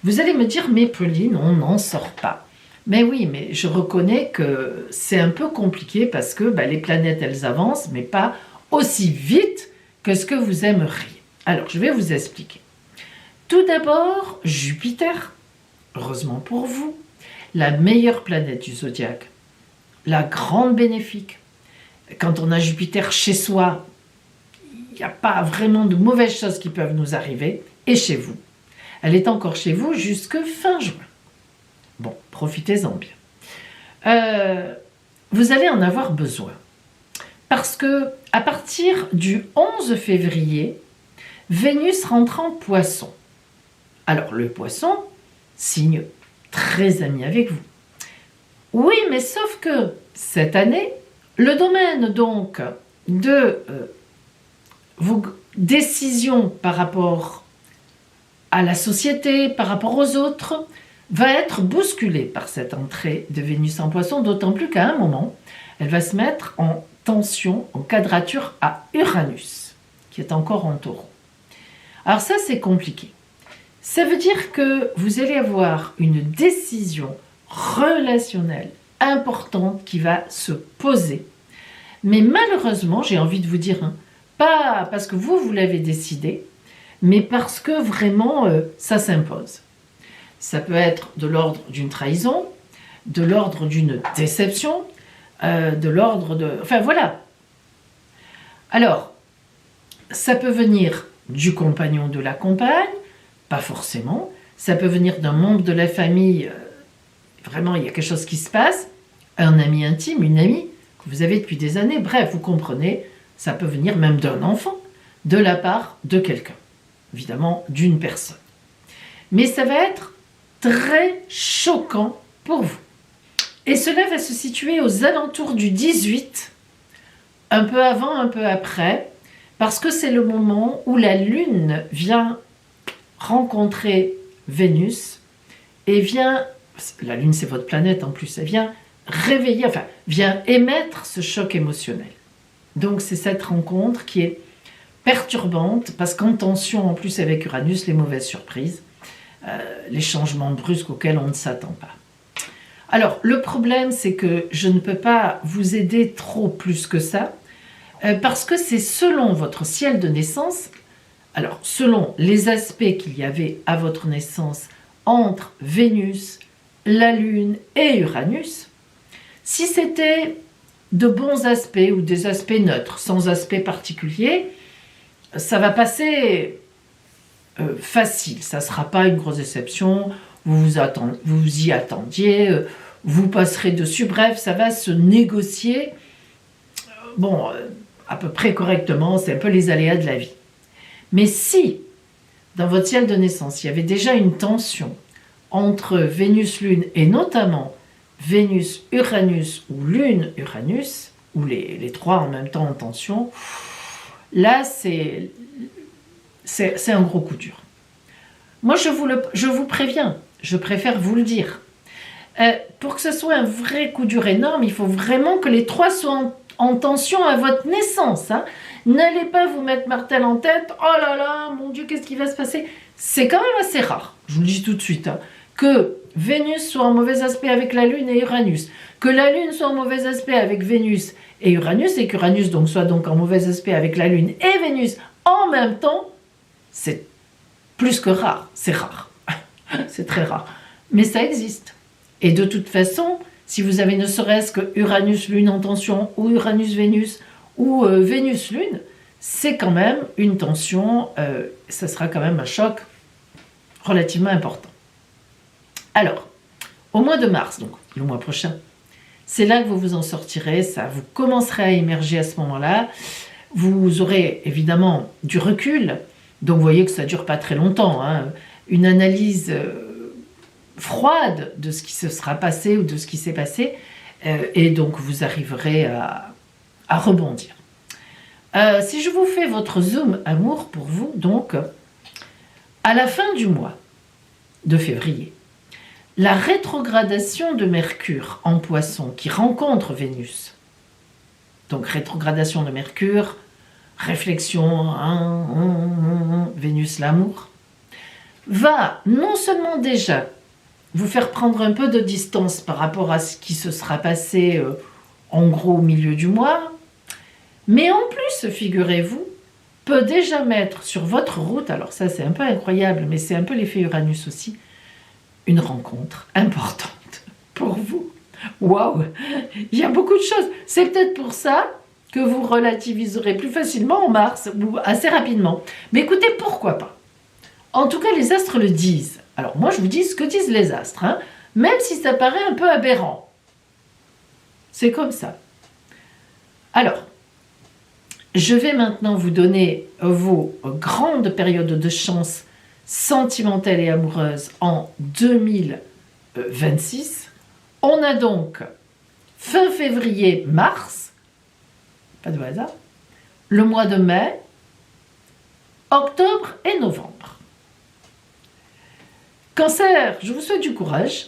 Vous allez me dire, mais Pauline, on n'en sort pas. Mais oui, mais je reconnais que c'est un peu compliqué parce que les planètes, elles avancent, mais pas aussi vite que ce que vous aimeriez. Alors, je vais vous expliquer. Tout d'abord, Jupiter, heureusement pour vous, la meilleure planète du zodiaque, la grande bénéfique. Quand on a Jupiter chez soi, il n'y a pas vraiment de mauvaises choses qui peuvent nous arriver. Et chez vous, elle est encore chez vous jusque fin juin. Bon, profitez-en bien. Vous allez en avoir besoin. Parce que à partir du 11 février, Vénus rentre en Poisson. Alors le Poisson, signe très ami avec vous. Oui, mais sauf que cette année, le domaine donc de vos décisions par rapport à la société, par rapport aux autres, va être bousculé par cette entrée de Vénus en Poisson, d'autant plus qu'à un moment, elle va se mettre en tension, en quadrature à Uranus, qui est encore en Taureau. Alors ça, c'est compliqué. Ça veut dire que vous allez avoir une décision relationnelle importante qui va se poser. Mais malheureusement, j'ai envie de vous dire, pas parce que vous l'avez décidé, mais parce que vraiment, ça s'impose. Ça peut être de l'ordre d'une trahison, de l'ordre d'une déception, de l'ordre de... Enfin, voilà. Alors, ça peut venir du compagnon, de la compagne, pas forcément. Ça peut venir d'un membre de la famille, vraiment, il y a quelque chose qui se passe. Un ami intime, une amie que vous avez depuis des années. Bref, vous comprenez, ça peut venir même d'un enfant, de la part de quelqu'un. Évidemment, d'une personne. Mais ça va être très choquant pour vous. Et cela va se situer aux alentours du 18, un peu avant, un peu après, parce que c'est le moment où la Lune vient rencontrer Vénus et vient, la Lune c'est votre planète en plus, elle vient réveiller, enfin, vient émettre ce choc émotionnel. Donc c'est cette rencontre qui est perturbante, parce qu'en tension en plus avec Uranus, les mauvaises surprises, les changements brusques auxquels on ne s'attend pas. Alors, le problème, c'est que je ne peux pas vous aider trop plus que ça, parce que c'est selon votre ciel de naissance, alors selon les aspects qu'il y avait à votre naissance entre Vénus, la Lune et Uranus, si c'était de bons aspects ou des aspects neutres, sans aspect particulier, ça va passer facile, ça ne sera pas une grosse déception, vous vous y attendiez, vous passerez dessus, bref, ça va se négocier, à peu près correctement, c'est un peu les aléas de la vie. Mais si dans votre ciel de naissance, il y avait déjà une tension entre Vénus-Lune et notamment Vénus-Uranus ou Lune-Uranus, ou les trois en même temps en tension, là c'est un gros coup dur. Moi je vous préviens, je préfère vous le dire. Pour que ce soit un vrai coup dur énorme, il faut vraiment que les trois soient en tension à votre naissance. Hein. N'allez pas vous mettre martel en tête. Oh là là, mon Dieu, qu'est-ce qui va se passer? C'est quand même assez rare, je vous le dis tout de suite, hein, que Vénus soit en mauvais aspect avec la Lune et Uranus, que la Lune soit en mauvais aspect avec Vénus et Uranus, et qu'Uranus soit donc en mauvais aspect avec la Lune et Vénus en même temps. C'est plus que rare, c'est rare. C'est très rare. Mais ça existe. Et de toute façon, si vous avez ne serait-ce que Uranus-Lune en tension, ou Uranus-Vénus, ou Vénus-Lune, c'est quand même une tension, ça sera quand même un choc relativement important. Alors, au mois de mars, donc le mois prochain, c'est là que vous vous en sortirez, ça vous commencerez à émerger à ce moment-là. Vous aurez évidemment du recul, donc vous voyez que ça ne dure pas très longtemps, hein. Une analyse froide de ce qui se sera passé ou de ce qui s'est passé, et donc vous arriverez à rebondir. Si je vous fais votre zoom amour pour vous, donc, à la fin du mois de février, la rétrogradation de Mercure en Poisson qui rencontre Vénus, donc rétrogradation de Mercure, réflexion, Vénus l'amour, va non seulement déjà vous faire prendre un peu de distance par rapport à ce qui se sera passé en gros au milieu du mois, mais en plus, figurez-vous, peut déjà mettre sur votre route, alors ça c'est un peu incroyable, mais c'est un peu l'effet Uranus aussi, une rencontre importante pour vous. Waouh, il y a beaucoup de choses. C'est peut-être pour ça que vous relativiserez plus facilement en mars, ou assez rapidement. Mais écoutez, pourquoi pas? En tout cas, les astres le disent. Alors moi, je vous dis ce que disent les astres, hein, même si ça paraît un peu aberrant. C'est comme ça. Alors, je vais maintenant vous donner vos grandes périodes de chance sentimentale et amoureuse en 2026. On a donc fin février, mars, pas de hasard, le mois de mai, octobre et novembre. Cancer, je vous souhaite du courage,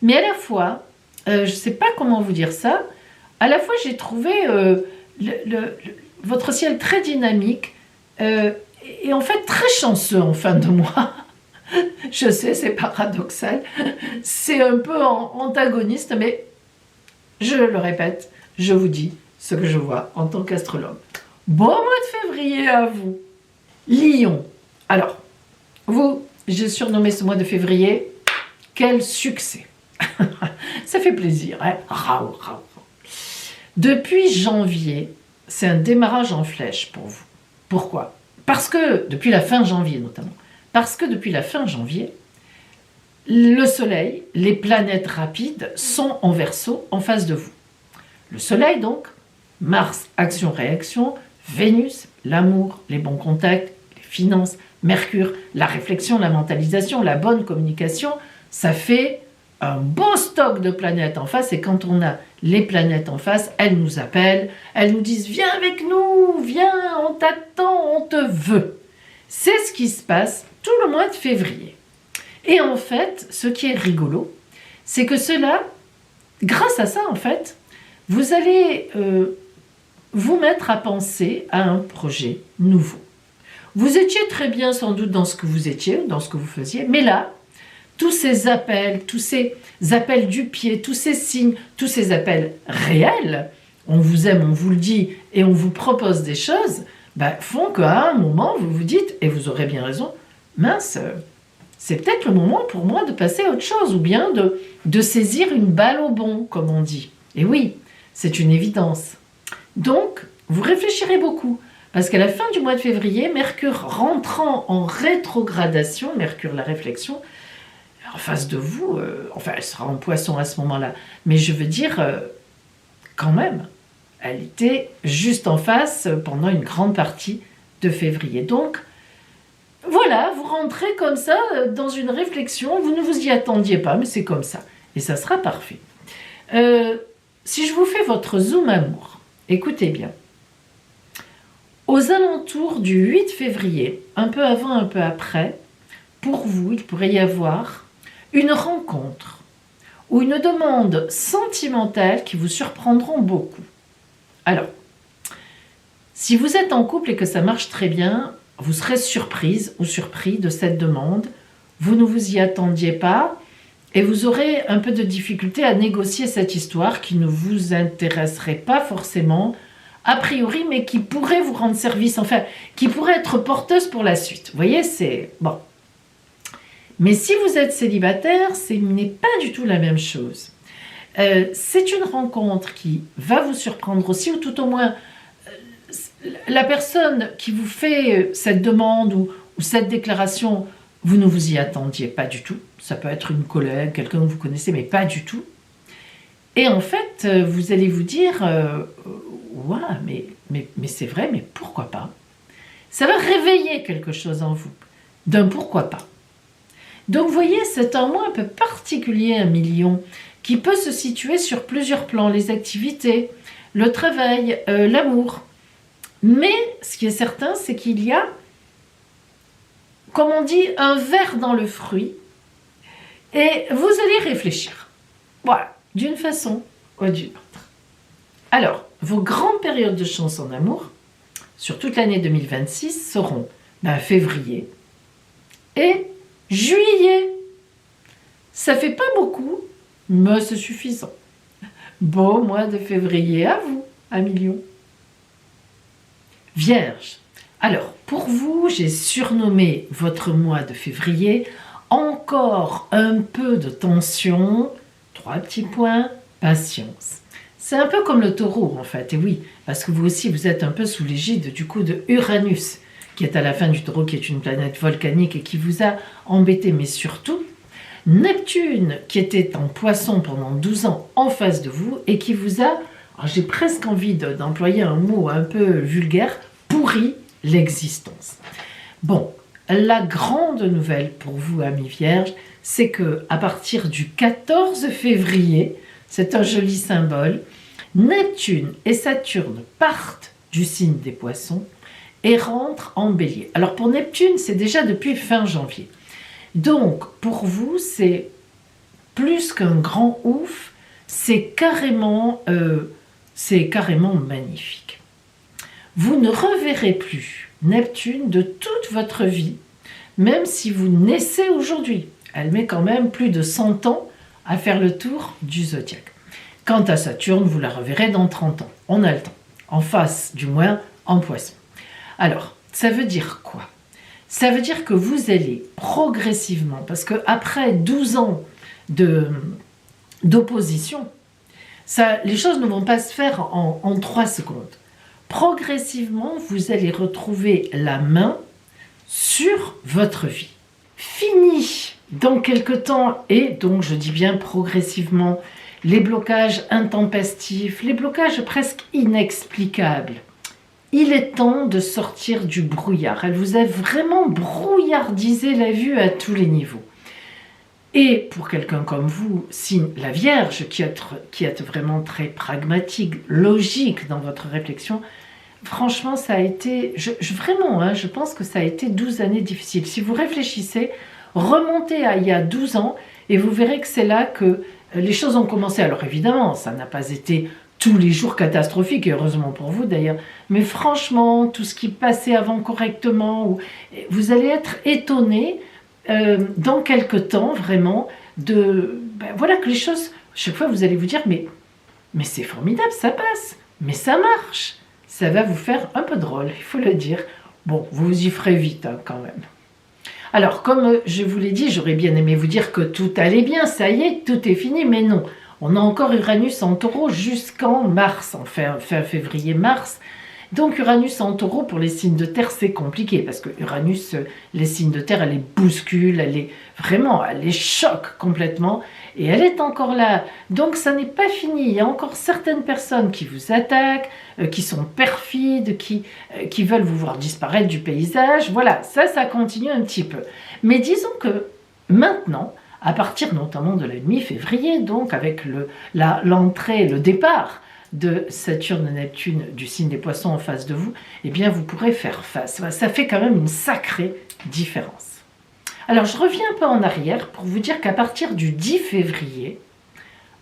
mais à la fois, je ne sais pas comment vous dire ça, à la fois j'ai trouvé votre ciel très dynamique et en fait très chanceux en fin de mois. Je sais, c'est paradoxal, c'est un peu antagoniste, mais je le répète, je vous dis ce que je vois en tant qu'astrologue. Bon mois de février à vous. Lion. Alors, vous, j'ai surnommé ce mois de février, quel succès. Ça fait plaisir, hein. Raou. Depuis janvier, c'est un démarrage en flèche pour vous. Pourquoi? Parce que, depuis la fin janvier notamment, parce que depuis la fin janvier, le Soleil, les planètes rapides sont en Verseau, en face de vous. Le Soleil donc, Mars, action-réaction, Vénus, l'amour, les bons contacts, les finances, Mercure, la réflexion, la mentalisation, la bonne communication, ça fait un beau stock de planètes en face, et quand on a les planètes en face, elles nous appellent, elles nous disent « Viens avec nous, viens, on t'attend, on te veut ». C'est ce qui se passe tout le mois de février. Et en fait, ce qui est rigolo, c'est que cela, grâce à ça en fait, vous allez vous mettre à penser à un projet nouveau. Vous étiez très bien sans doute dans ce que vous étiez, dans ce que vous faisiez, mais là, tous ces appels du pied, tous ces signes, tous ces appels réels, on vous aime, on vous le dit, et on vous propose des choses, font qu'à un moment, vous vous dites, et vous aurez bien raison, mince, c'est peut-être le moment pour moi de passer à autre chose, ou bien de saisir une balle au bond, comme on dit. Et oui, c'est une évidence. Donc, vous réfléchirez beaucoup, parce qu'à la fin du mois de février, Mercure rentrant en rétrogradation, Mercure la réflexion, en face de vous, enfin elle sera en Poisson à ce moment-là, mais je veux dire, quand même, elle était juste en face pendant une grande partie de février. Donc, Voilà, vous rentrez comme ça dans une réflexion, vous ne vous y attendiez pas, mais c'est comme ça. Et ça sera parfait. Si je vous fais votre zoom amour, écoutez bien. Aux alentours du 8 février, un peu avant, un peu après, pour vous, il pourrait y avoir une rencontre ou une demande sentimentale qui vous surprendront beaucoup. Alors, si vous êtes en couple et que ça marche très bien, vous serez surprise ou surpris de cette demande. Vous ne vous y attendiez pas et vous aurez un peu de difficulté à négocier cette histoire qui ne vous intéresserait pas forcément a priori, mais qui pourrait vous rendre service, enfin, qui pourrait être porteuse pour la suite. Vous voyez, c'est bon. Mais si vous êtes célibataire, ce n'est pas du tout la même chose. C'est une rencontre qui va vous surprendre aussi, ou tout au moins, la personne qui vous fait cette demande ou cette déclaration, vous ne vous y attendiez pas du tout. Ça peut être une collègue, quelqu'un que vous connaissez, mais pas du tout. Et en fait, vous allez vous dire, ouais, mais c'est vrai, mais pourquoi pas? Ça va réveiller quelque chose en vous, d'un pourquoi pas. Donc vous voyez, c'est un mois un peu particulier, un million, qui peut se situer sur plusieurs plans, les activités, le travail, l'amour. Mais ce qui est certain, c'est qu'il y a, comme on dit, un ver dans le fruit, et vous allez réfléchir. Voilà, d'une façon ou d'une autre. Alors, vos grandes périodes de chance en amour, sur toute l'année 2026, seront février et juillet. Ça fait pas beaucoup, mais c'est suffisant. Beau mois de février à vous, un million. Vierge. Alors, pour vous, j'ai surnommé votre mois de février encore un peu de tension, 3 petits points, patience. C'est un peu comme le taureau en fait, et oui, parce que vous aussi vous êtes un peu sous l'égide du coup de Uranus, qui est à la fin du taureau, qui est une planète volcanique et qui vous a embêté, mais surtout Neptune, qui était en poisson pendant 12 ans en face de vous et qui vous a, j'ai presque envie d'employer un mot un peu vulgaire, pourri l'existence. Bon, la grande nouvelle pour vous, amis vierges, c'est que à partir du 14 février, c'est un joli symbole, Neptune et Saturne partent du signe des poissons et rentrent en bélier. Alors pour Neptune, c'est déjà depuis fin janvier. Donc pour vous, c'est plus qu'un grand ouf, c'est carrément magnifique. Vous ne reverrez plus Neptune de toute votre vie, même si vous naissez aujourd'hui. Elle met quand même plus de 100 ans à faire le tour du zodiaque. Quant à Saturne, vous la reverrez dans 30 ans. On a le temps. En face, du moins, en poisson. Alors, ça veut dire quoi? Ça veut dire que vous allez progressivement, parce qu'après 12 ans d'opposition, les choses ne vont pas se faire en 3 secondes. Progressivement, vous allez retrouver la main sur votre vie. Fini dans quelque temps, et donc je dis bien progressivement, les blocages intempestifs, les blocages presque inexplicables. Il est temps de sortir du brouillard. Elle vous a vraiment brouillardisé la vue à tous les niveaux. Et pour quelqu'un comme vous, signe la Vierge, qui êtes vraiment très pragmatique, logique dans votre réflexion, franchement, ça a été, je pense que ça a été 12 années difficiles. Si vous réfléchissez, remontez à il y a 12 ans et vous verrez que c'est là que les choses ont commencé. Alors évidemment, ça n'a pas été tous les jours catastrophiques, et heureusement pour vous d'ailleurs, mais franchement, tout ce qui passait avant correctement, vous allez être étonné dans quelque temps, vraiment, voilà que les choses, chaque fois vous allez vous dire, mais c'est formidable, ça passe, mais ça marche. Ça va vous faire un peu drôle, il faut le dire. Bon, vous y ferez vite quand même. Alors, comme je vous l'ai dit, j'aurais bien aimé vous dire que tout allait bien, ça y est, tout est fini, mais non. On a encore Uranus en taureau jusqu'en mars, enfin fin février-mars. Donc Uranus en taureau, pour les signes de terre, c'est compliqué, parce que Uranus, les signes de terre, elle les bouscule, elle les choque complètement, et elle est encore là. Donc ça n'est pas fini, il y a encore certaines personnes qui vous attaquent, qui sont perfides, qui veulent vous voir disparaître du paysage. Voilà, ça continue un petit peu. Mais disons que maintenant, à partir notamment de la mi-février, donc avec l'entrée, le départ de Saturne et Neptune du signe des Poissons en face de vous, eh bien vous pourrez faire face. Ça fait quand même une sacrée différence. Alors je reviens un peu en arrière pour vous dire qu'à partir du 10 février,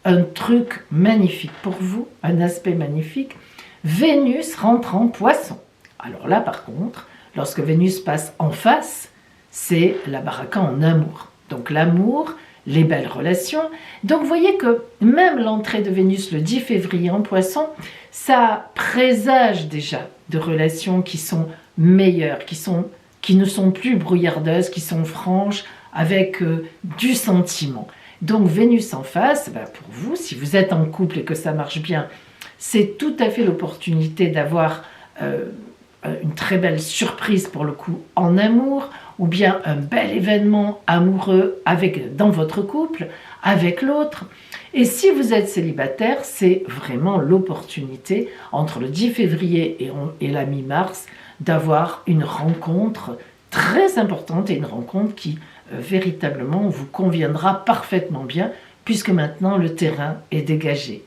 un truc magnifique pour vous, un aspect magnifique, Vénus rentre en Poisson. Alors là par contre, lorsque Vénus passe en face, c'est la baraka en amour. Donc l'amour, les belles relations. Donc vous voyez que même l'entrée de Vénus le 10 février en Poisson, ça présage déjà de relations qui sont meilleures, qui ne sont plus brouillardeuses, qui sont franches, avec du sentiment. Donc Vénus en face, pour vous, si vous êtes en couple et que ça marche bien, c'est tout à fait l'opportunité d'avoir une très belle surprise pour le coup en amour, ou bien un bel événement amoureux dans votre couple, avec l'autre. Et si vous êtes célibataire, c'est vraiment l'opportunité, entre le 10 février et la mi-mars, d'avoir une rencontre très importante et une rencontre qui véritablement vous conviendra parfaitement bien, puisque maintenant le terrain est dégagé.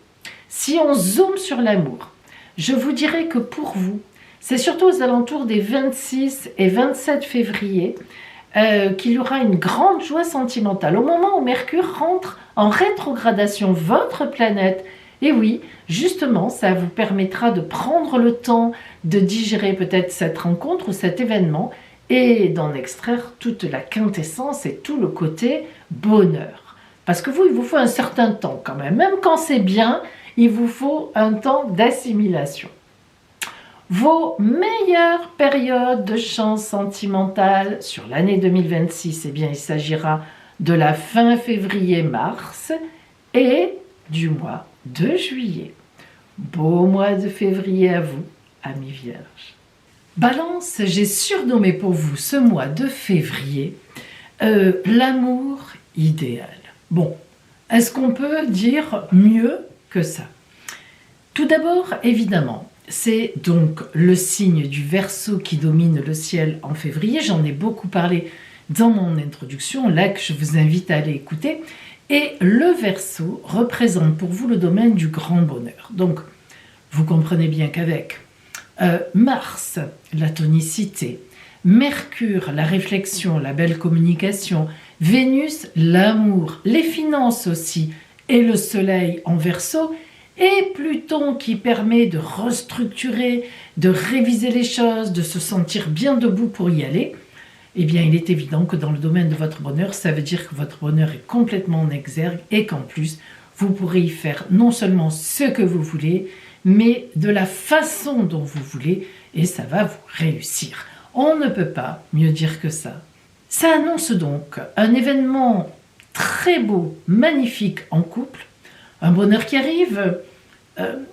Si on zoome sur l'amour, je vous dirais que pour vous, c'est surtout aux alentours des 26 et 27 février qu'il y aura une grande joie sentimentale. Au moment où Mercure rentre en rétrogradation, votre planète, et oui, justement, ça vous permettra de prendre le temps de digérer peut-être cette rencontre ou cet événement et d'en extraire toute la quintessence et tout le côté bonheur. Parce que il vous faut un certain temps quand même. Même quand c'est bien, il vous faut un temps d'assimilation. Vos meilleures périodes de chance sentimentale sur l'année 2026, eh bien, il s'agira de la fin février-mars et du mois de juillet. Beau mois de février à vous, amis vierges. Balance, j'ai surnommé pour vous ce mois de février l'amour idéal. Bon, est-ce qu'on peut dire mieux que ça? Tout d'abord, évidemment, c'est donc le signe du Verseau qui domine le ciel en février. J'en ai beaucoup parlé dans mon introduction, là que je vous invite à aller écouter. Et le Verseau représente pour vous le domaine du grand bonheur. Donc, vous comprenez bien qu'avec Mars, la tonicité, Mercure, la réflexion, la belle communication, Vénus, l'amour, les finances aussi, et le Soleil en Verseau, et Pluton qui permet de restructurer, de réviser les choses, de se sentir bien debout pour y aller, eh bien il est évident que dans le domaine de votre bonheur, ça veut dire que votre bonheur est complètement en exergue et qu'en plus, vous pourrez y faire non seulement ce que vous voulez, mais de la façon dont vous voulez, et ça va vous réussir. On ne peut pas mieux dire que ça. Ça annonce donc un événement très beau, magnifique en couple, un bonheur qui arrive,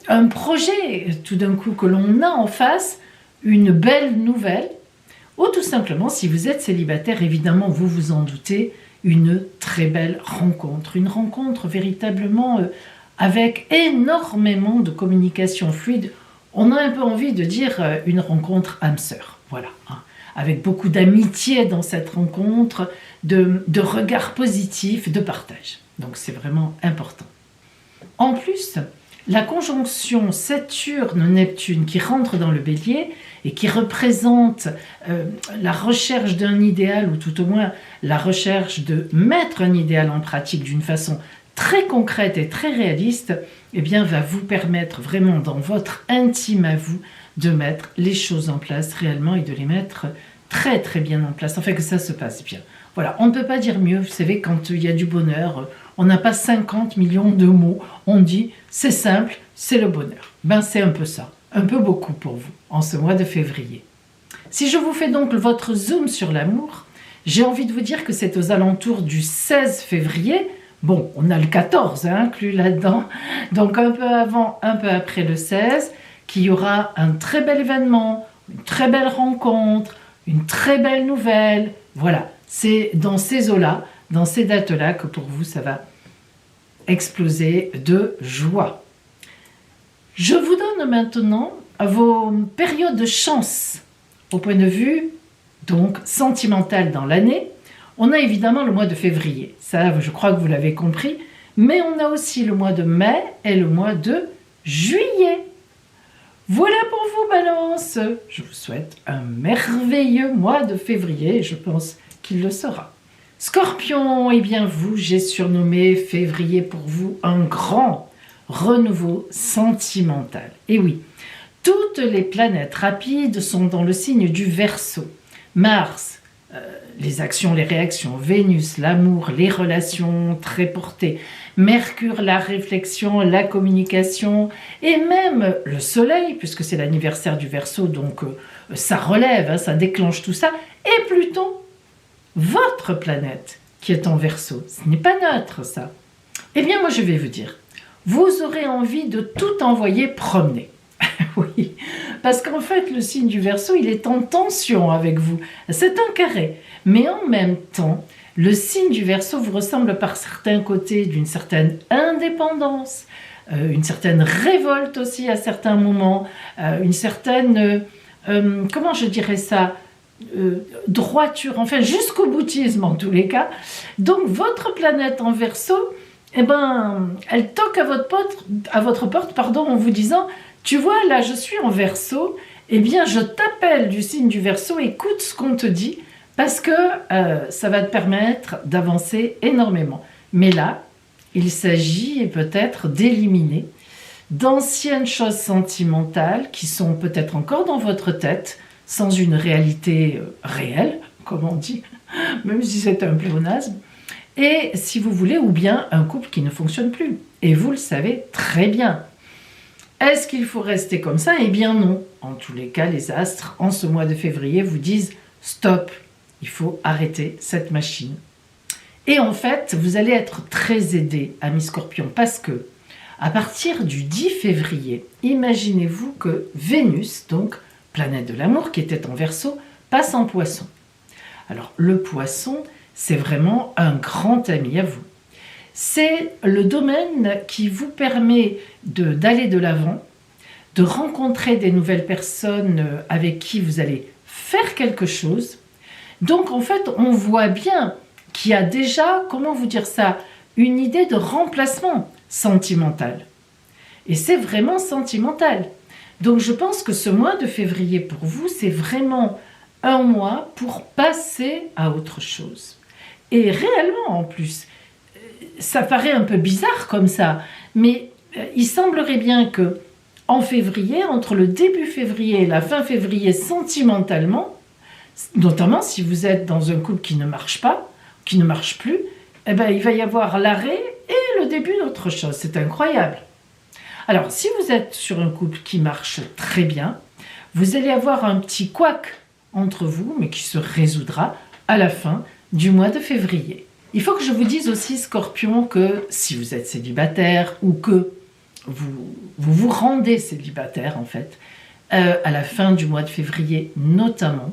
un projet tout d'un coup que l'on a en face, une belle nouvelle, ou tout simplement, si vous êtes célibataire, évidemment, vous vous en doutez, une très belle rencontre. Une rencontre véritablement avec énormément de communication fluide. On a un peu envie de dire une rencontre âme sœur, voilà, hein, avec beaucoup d'amitié dans cette rencontre, de regards positifs, de partage. Donc c'est vraiment important. En plus, la conjonction Saturne-Neptune qui rentre dans le Bélier et qui représente la recherche d'un idéal, ou tout au moins la recherche de mettre un idéal en pratique d'une façon très concrète et très réaliste, eh bien, va vous permettre vraiment dans votre intime à vous de mettre les choses en place réellement et de les mettre très très bien en place, afin que ça se passe bien. Voilà, on ne peut pas dire mieux, vous savez, quand il y a du bonheur, on n'a pas 50 millions de mots, on dit c'est simple, c'est le bonheur. Ben c'est un peu ça, un peu beaucoup pour vous, en ce mois de février. Si je vous fais donc votre zoom sur l'amour, j'ai envie de vous dire que c'est aux alentours du 16 février, bon, on a le 14 inclus là-dedans, donc un peu avant, un peu après le 16, qu'il y aura un très bel événement, une très belle rencontre, une très belle nouvelle. Voilà, c'est dans ces eaux-là, dans ces dates-là que pour vous, ça va exploser de joie. Je vous donne maintenant vos périodes de chance au point de vue donc sentimental dans l'année. On a évidemment le mois de février, ça je crois que vous l'avez compris, mais on a aussi le mois de mai et le mois de juillet. Voilà pour vous, Balance. Je vous souhaite un merveilleux mois de février et je pense qu'il le sera. Scorpion, eh bien vous, j'ai surnommé février pour vous un grand renouveau sentimental. Et oui, toutes les planètes rapides sont dans le signe du Verseau. Mars, les actions, les réactions, Vénus, l'amour, les relations très portées, Mercure, la réflexion, la communication, et même le Soleil, puisque c'est l'anniversaire du Verseau, donc ça relève, hein, ça déclenche tout ça, et Pluton, votre planète qui est en Verseau, ce n'est pas neutre ça. Eh bien moi je vais vous dire, vous aurez envie de tout envoyer promener. Oui, parce qu'en fait le signe du Verseau il est en tension avec vous, c'est un carré, mais en même temps le signe du Verseau vous ressemble par certains côtés d'une certaine indépendance, une certaine révolte aussi à certains moments, une certaine, comment je dirais ça, droiture, enfin jusqu'au boutisme en tous les cas. Donc votre planète en Verseau, eh ben, elle toque à votre porte, en vous disant « Tu vois, là, je suis en Verseau, eh bien, je t'appelle du signe du Verseau, écoute ce qu'on te dit, parce que ça va te permettre d'avancer énormément. » Mais là, il s'agit peut-être d'éliminer d'anciennes choses sentimentales qui sont peut-être encore dans votre tête, sans une réalité réelle, comme on dit, même si c'est un pléonasme, et si vous voulez, ou bien un couple qui ne fonctionne plus. Et vous le savez très bien. Est-ce qu'il faut rester comme ça? Eh bien non. En tous les cas, les astres, en ce mois de février, vous disent « Stop, il faut arrêter cette machine ». Et en fait, vous allez être très aidé, amis Scorpions, parce que à partir du 10 février, imaginez-vous que Vénus, donc planète de l'amour qui était en Verseau, passe en Poisson. Alors le Poisson, c'est vraiment un grand ami à vous. C'est le domaine qui vous permet d'aller de l'avant, de rencontrer des nouvelles personnes avec qui vous allez faire quelque chose. Donc en fait, on voit bien qu'il y a déjà, comment vous dire ça, une idée de remplacement sentimental. Et c'est vraiment sentimental. Donc je pense que ce mois de février pour vous, c'est vraiment un mois pour passer à autre chose. Et réellement en plus, ça paraît un peu bizarre comme ça, mais il semblerait bien que en février, entre le début février et la fin février, sentimentalement, notamment si vous êtes dans un couple qui ne marche pas, qui ne marche plus, eh ben, il va y avoir l'arrêt et le début d'autre chose. C'est incroyable. Alors, si vous êtes sur un couple qui marche très bien, vous allez avoir un petit couac entre vous, mais qui se résoudra à la fin du mois de février. Il faut que je vous dise aussi, Scorpion, que si vous êtes célibataire ou que vous rendez célibataire, en fait, à la fin du mois de février notamment,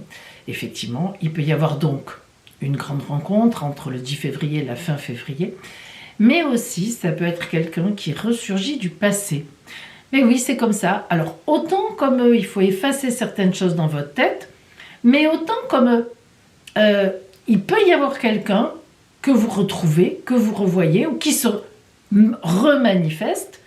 effectivement, il peut y avoir donc une grande rencontre entre le 10 février et la fin février, mais aussi ça peut être quelqu'un qui ressurgit du passé. Mais oui, c'est comme ça. Alors, autant comme il faut effacer certaines choses dans votre tête, mais autant comme il peut y avoir quelqu'un que vous retrouvez, que vous revoyez, ou qui se remanifeste.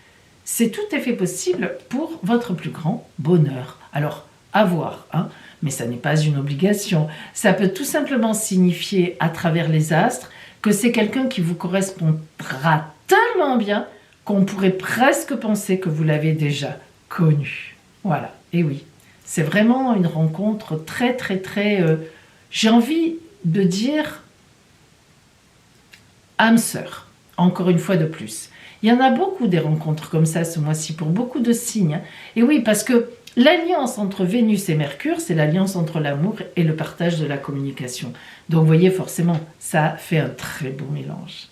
C'est tout à fait possible pour votre plus grand bonheur. Alors, à voir, hein, mais ça n'est pas une obligation. Ça peut tout simplement signifier à travers les astres que c'est quelqu'un qui vous correspondra tellement bien qu'on pourrait presque penser que vous l'avez déjà connu. Voilà, et oui, c'est vraiment une rencontre très, très, très, j'ai envie de dire, âme sœur, encore une fois de plus. Il y en a beaucoup des rencontres comme ça ce mois-ci pour beaucoup de signes. Et oui, parce que l'alliance entre Vénus et Mercure, c'est l'alliance entre l'amour et le partage de la communication. Donc vous voyez, forcément, ça fait un très beau mélange.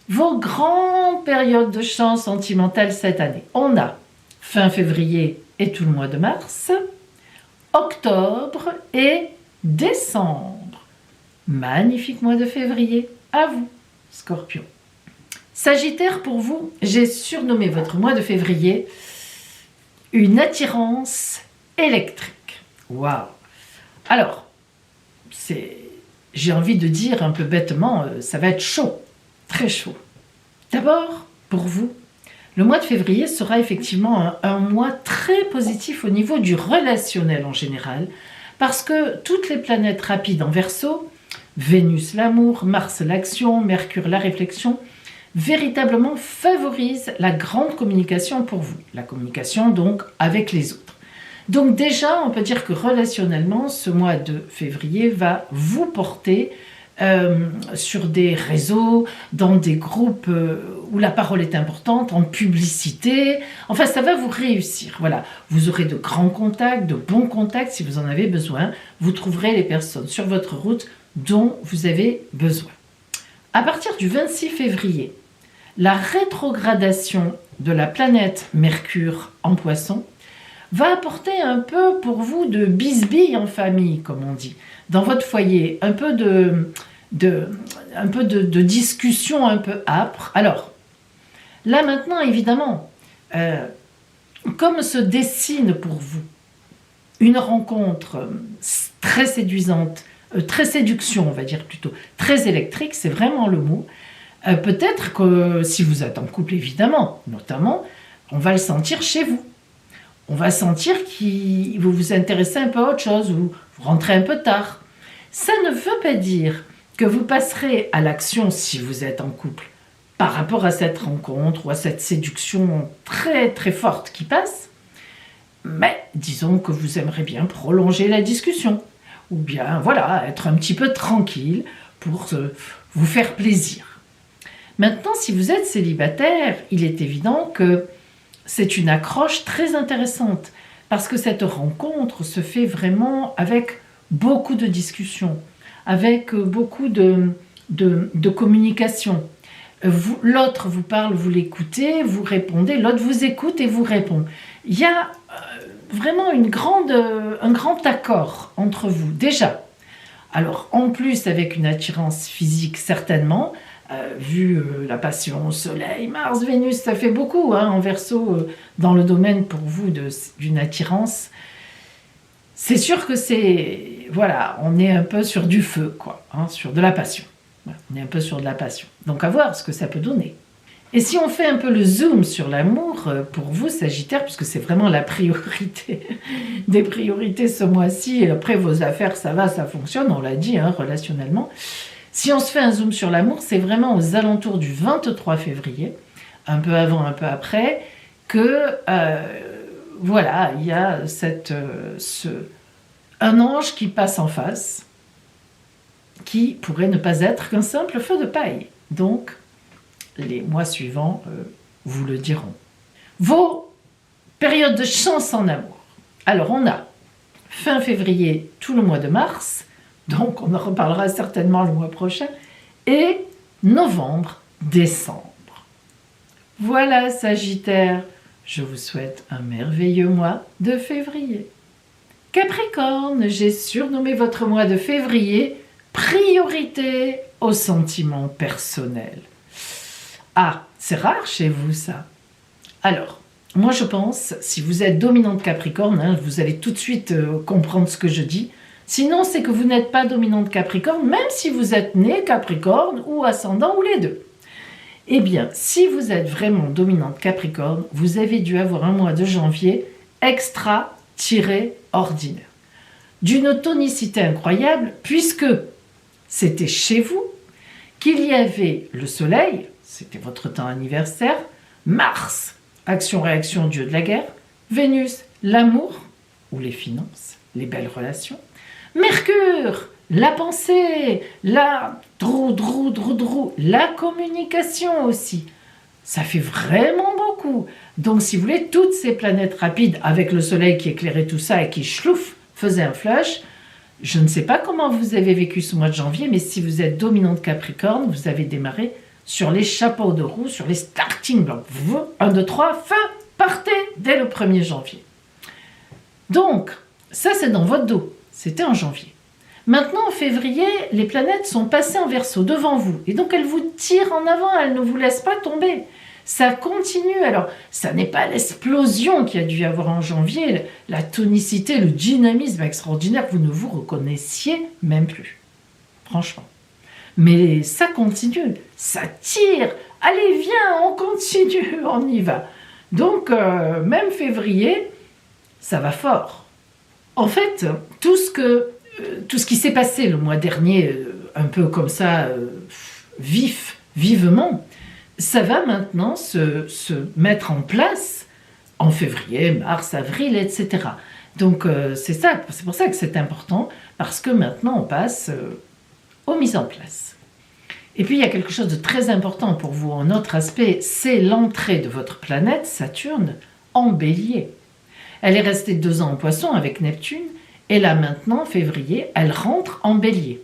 Vos grandes périodes de chance sentimentale cette année. On a fin février et tout le mois de mars, octobre et décembre. Magnifique mois de février, à vous, Scorpion. Sagittaire, pour vous, j'ai surnommé votre mois de février une attirance électrique. Waouh! Alors, j'ai envie de dire un peu bêtement, ça va être chaud, très chaud. D'abord, pour vous, le mois de février sera effectivement un mois très positif au niveau du relationnel en général, parce que toutes les planètes rapides en Verseau, Vénus l'amour, Mars l'action, Mercure la réflexion, véritablement favorisent la grande communication pour vous. La communication donc avec les autres. Donc déjà, on peut dire que relationnellement, ce mois de février va vous porter sur des réseaux, dans des groupes où la parole est importante, en publicité. Enfin, ça va vous réussir. Voilà, vous aurez de grands contacts, de bons contacts si vous en avez besoin. Vous trouverez les personnes sur votre route dont vous avez besoin. À partir du 26 février, la rétrogradation de la planète Mercure en Poisson va apporter un peu pour vous de bisbille en famille, comme on dit, dans votre foyer, un peu de discussion un peu âpre. Alors, là maintenant, évidemment, comme se dessine pour vous une rencontre très séduisante, très séduction, on va dire plutôt, très électrique, c'est vraiment le mot, peut-être que si vous êtes en couple, évidemment, notamment, on va le sentir chez vous. On va sentir que vous vous intéressez un peu à autre chose, ou vous rentrez un peu tard. Ça ne veut pas dire que vous passerez à l'action si vous êtes en couple par rapport à cette rencontre ou à cette séduction très très forte qui passe, mais disons que vous aimeriez bien prolonger la discussion, ou bien voilà, être un petit peu tranquille pour vous faire plaisir. Maintenant, si vous êtes célibataire, il est évident que c'est une accroche très intéressante parce que cette rencontre se fait vraiment avec beaucoup de discussions, avec beaucoup de communication. L'autre vous parle, vous l'écoutez, vous répondez, l'autre vous écoute et vous répond. Il y a vraiment un grand accord entre vous, déjà. Alors, en plus, avec une attirance physique, certainement, vu la passion, Soleil, Mars, Vénus, ça fait beaucoup en Verseau dans le domaine pour vous d'une attirance. C'est sûr que on est un peu sur du feu, quoi, sur de la passion. Voilà, on est un peu sur de la passion. Donc à voir ce que ça peut donner. Et si on fait un peu le zoom sur l'amour, pour vous, Sagittaire, puisque c'est vraiment la priorité des priorités ce mois-ci, après vos affaires, ça va, ça fonctionne, on l'a dit, relationnellement. Si on se fait un zoom sur l'amour, c'est vraiment aux alentours du 23 février, un peu avant, un peu après, que il y a un ange qui passe en face, qui pourrait ne pas être qu'un simple feu de paille. Donc, les mois suivants vous le diront. Vos périodes de chance en amour. Alors, on a fin février, tout le mois de mars, donc on en reparlera certainement le mois prochain, et novembre, décembre. Voilà, Sagittaire, je vous souhaite un merveilleux mois de février. Capricorne, j'ai surnommé votre mois de février priorité aux sentiments personnels. Ah, c'est rare chez vous ça. Alors, moi je pense, si vous êtes dominante Capricorne, vous allez tout de suite comprendre ce que je dis. Sinon, c'est que vous n'êtes pas dominante Capricorne, même si vous êtes né Capricorne ou ascendant ou les deux. Eh bien, si vous êtes vraiment dominante Capricorne, vous avez dû avoir un mois de janvier extra-ordinaire. D'une tonicité incroyable, puisque c'était chez vous qu'il y avait le soleil, c'était votre temps anniversaire, Mars, action-réaction, dieu de la guerre, Vénus, l'amour ou les finances, les belles relations, Mercure, la pensée, la la communication aussi. Ça fait vraiment beaucoup. Donc, si vous voulez, toutes ces planètes rapides, avec le soleil qui éclairait tout ça et qui, schlouf, faisait un flush, je ne sais pas comment vous avez vécu ce mois de janvier, mais si vous êtes dominante Capricorne, vous avez démarré sur les chapeaux de roue, sur les starting blocks. 1, 2, 3, feu, partez dès le 1er janvier. Donc, ça c'est dans votre dos, c'était en janvier. Maintenant, en février, les planètes sont passées en Verseau devant vous. Et donc, elles vous tirent en avant, elles ne vous laissent pas tomber. Ça continue. Alors, ça n'est pas l'explosion qu'il y a dû y avoir en janvier, la tonicité, le dynamisme extraordinaire, vous ne vous reconnaissiez même plus. Franchement. Mais ça continue, ça tire. Allez, viens, on continue, on y va. Donc, même février, ça va fort. En fait, tout ce qui s'est passé le mois dernier, un peu comme ça, vivement, ça va maintenant se mettre en place en février, mars, avril, etc. Donc c'est pour ça que c'est important, parce que maintenant on passe aux mises en place. Et puis il y a quelque chose de très important pour vous, un autre aspect, c'est l'entrée de votre planète Saturne en Bélier. Elle est restée 2 ans en Poisson avec Neptune, et là maintenant, en février, elle rentre en Bélier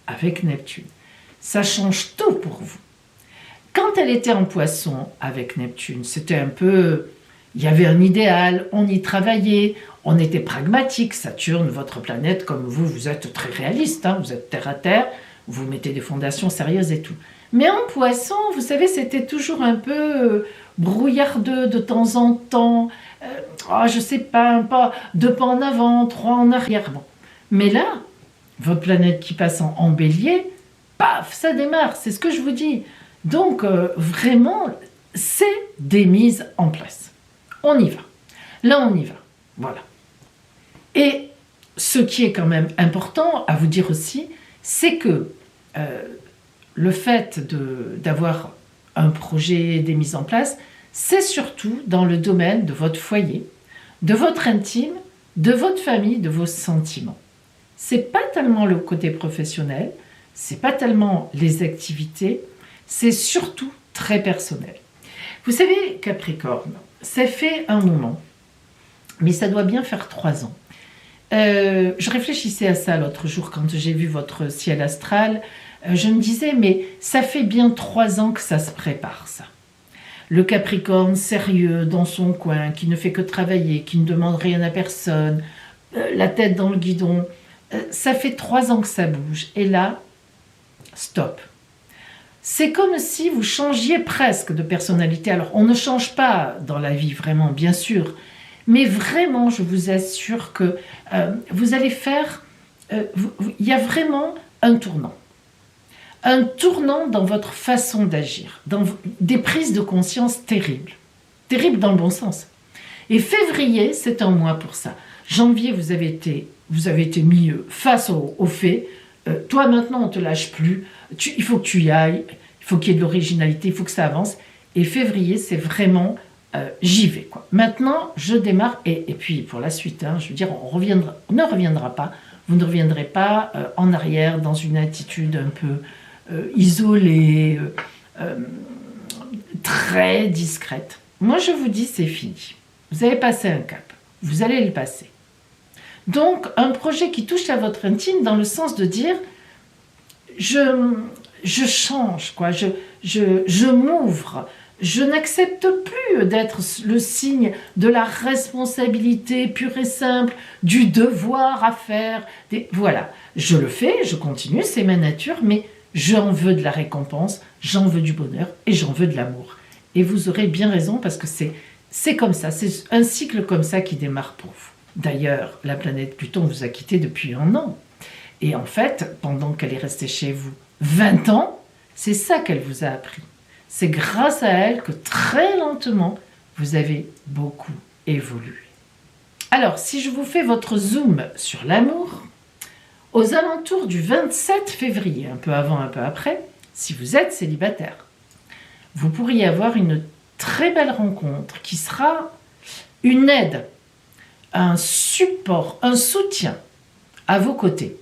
avec Neptune. Ça change tout pour vous. Quand elle était en Poisson avec Neptune, c'était un peu... Il y avait un idéal, on y travaillait, on était pragmatique. Saturne, votre planète, comme vous, vous êtes très réaliste, hein, vous êtes terre à terre, vous mettez des fondations sérieuses et tout. Mais en Poisson, vous savez, c'était toujours un peu brouillardeux de temps en temps. Je sais pas 2 pas en avant, 3 en arrière. Bon. Mais là, votre planète qui passe en Bélier, paf, ça démarre, c'est ce que je vous dis. Donc, vraiment, c'est des mises en place. On y va. Là, on y va. Voilà. Et ce qui est quand même important à vous dire aussi, c'est que le fait d'avoir un projet, des mises en place, c'est surtout dans le domaine de votre foyer, de votre intime, de votre famille, de vos sentiments. C'est pas tellement le côté professionnel, c'est pas tellement les activités, c'est surtout très personnel. Vous savez, Capricorne, ça fait un moment, mais ça doit bien faire 3 ans. Je réfléchissais à ça l'autre jour quand j'ai vu votre ciel astral. Je me disais, mais ça fait bien 3 ans que ça se prépare, ça. Le Capricorne sérieux dans son coin, qui ne fait que travailler, qui ne demande rien à personne, la tête dans le guidon. Ça fait 3 ans que ça bouge. Et là, stop. C'est comme si vous changiez presque de personnalité. Alors, on ne change pas dans la vie, vraiment, bien sûr. Mais vraiment, je vous assure que vous allez faire... Il y a vraiment un tournant. Un tournant dans votre façon d'agir, dans des prises de conscience terribles. Terribles dans le bon sens. Et février, c'est un mois pour ça. Janvier, vous avez été mis face aux faits. Toi, maintenant, on ne te lâche plus. Il faut que tu y ailles. Il faut qu'il y ait de l'originalité. Il faut que ça avance. Et février, c'est vraiment... j'y vais, quoi. Maintenant, je démarre. Et puis, pour la suite, hein, je veux dire, on ne reviendra pas. Vous ne reviendrez pas en arrière dans une attitude un peu... isolée, très discrète. Moi, je vous dis, c'est fini. Vous avez passé un cap. Vous allez le passer. Donc, un projet qui touche à votre intime dans le sens de dire, je change, quoi. Je m'ouvre. Je n'accepte plus d'être le signe de la responsabilité pure et simple, du devoir à faire. Voilà, je le fais, je continue, c'est ma nature, mais j'en veux de la récompense, j'en veux du bonheur et j'en veux de l'amour. Et vous aurez bien raison parce que c'est comme ça, c'est un cycle comme ça qui démarre pour vous. D'ailleurs, la planète Pluton vous a quitté depuis 1 an. Et en fait, pendant qu'elle est restée chez vous 20 ans, c'est ça qu'elle vous a appris. C'est grâce à elle que très lentement, vous avez beaucoup évolué. Alors, si je vous fais votre zoom sur l'amour, aux alentours du 27 février, un peu avant, un peu après, si vous êtes célibataire, vous pourriez avoir une très belle rencontre qui sera une aide, un support, un soutien à vos côtés,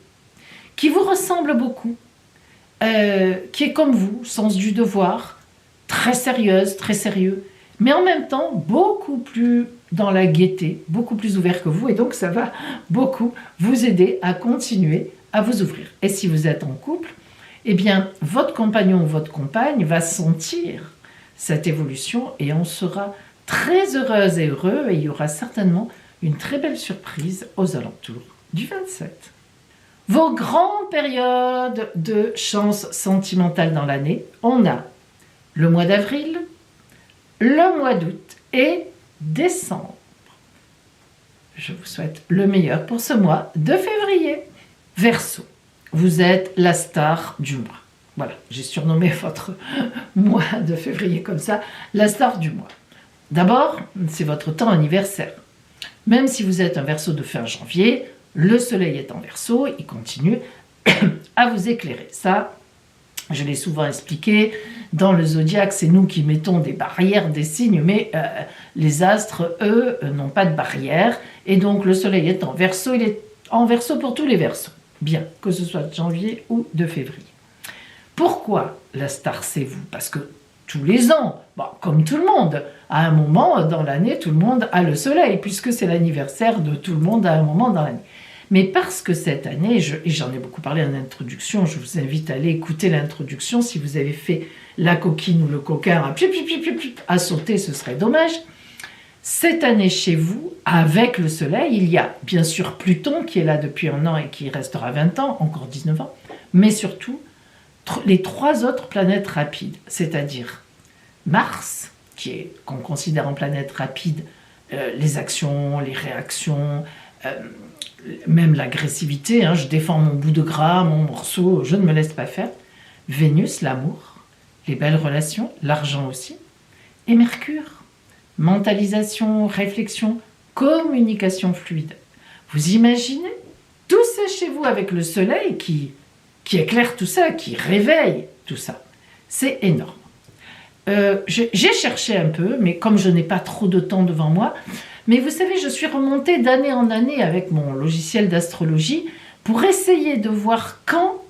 qui vous ressemble beaucoup, qui est comme vous, sens du devoir, très sérieuse, très sérieux, mais en même temps beaucoup plus dans la gaieté, beaucoup plus ouvert que vous, et donc ça va beaucoup vous aider à continuer à vous ouvrir. Et si vous êtes en couple, eh bien votre compagnon ou votre compagne va sentir cette évolution et on sera très heureuse et heureux, et il y aura certainement une très belle surprise aux alentours du 27. Vos grandes périodes de chance sentimentale dans l'année, on a le mois d'avril, le mois d'août et décembre. Je vous souhaite le meilleur pour ce mois de février. Verseau, vous êtes la star du mois. Voilà, j'ai surnommé votre mois de février comme ça, la star du mois. D'abord, c'est votre temps anniversaire. Même si vous êtes un Verseau de fin janvier, le soleil est en Verseau, il continue à vous éclairer. Ça, je l'ai souvent expliqué, dans le zodiaque, c'est nous qui mettons des barrières, des signes, mais les astres, eux, n'ont pas de barrières. Et donc, le soleil est en Verseau, il est en Verseau pour tous les Verseaux. Bien, que ce soit de janvier ou de février. Pourquoi la star, c'est vous? Parce que tous les ans, bon, comme tout le monde, à un moment dans l'année, tout le monde a le soleil, puisque c'est l'anniversaire de tout le monde à un moment dans l'année. Mais parce que cette année, et j'en ai beaucoup parlé en introduction, je vous invite à aller écouter l'introduction, si vous avez fait la coquine ou le coquin à sauter, ce serait dommage. Cette année chez vous, avec le soleil, il y a bien sûr Pluton qui est là depuis un an et qui restera 20 ans, encore 19 ans, mais surtout les 3 autres planètes rapides, c'est-à-dire Mars, qu'on considère en planète rapide, les actions, les réactions, même l'agressivité, je défends mon bout de gras, mon morceau, je ne me laisse pas faire. Vénus, l'amour, les belles relations, l'argent aussi. Et Mercure, mentalisation, réflexion, communication fluide. Vous imaginez tout ça chez vous avec le soleil qui éclaire tout ça, qui réveille tout ça. C'est énorme. J'ai cherché un peu, mais comme je n'ai pas trop de temps devant moi, mais vous savez, je suis remontée d'année en année avec mon logiciel d'astrologie pour essayer de voir quand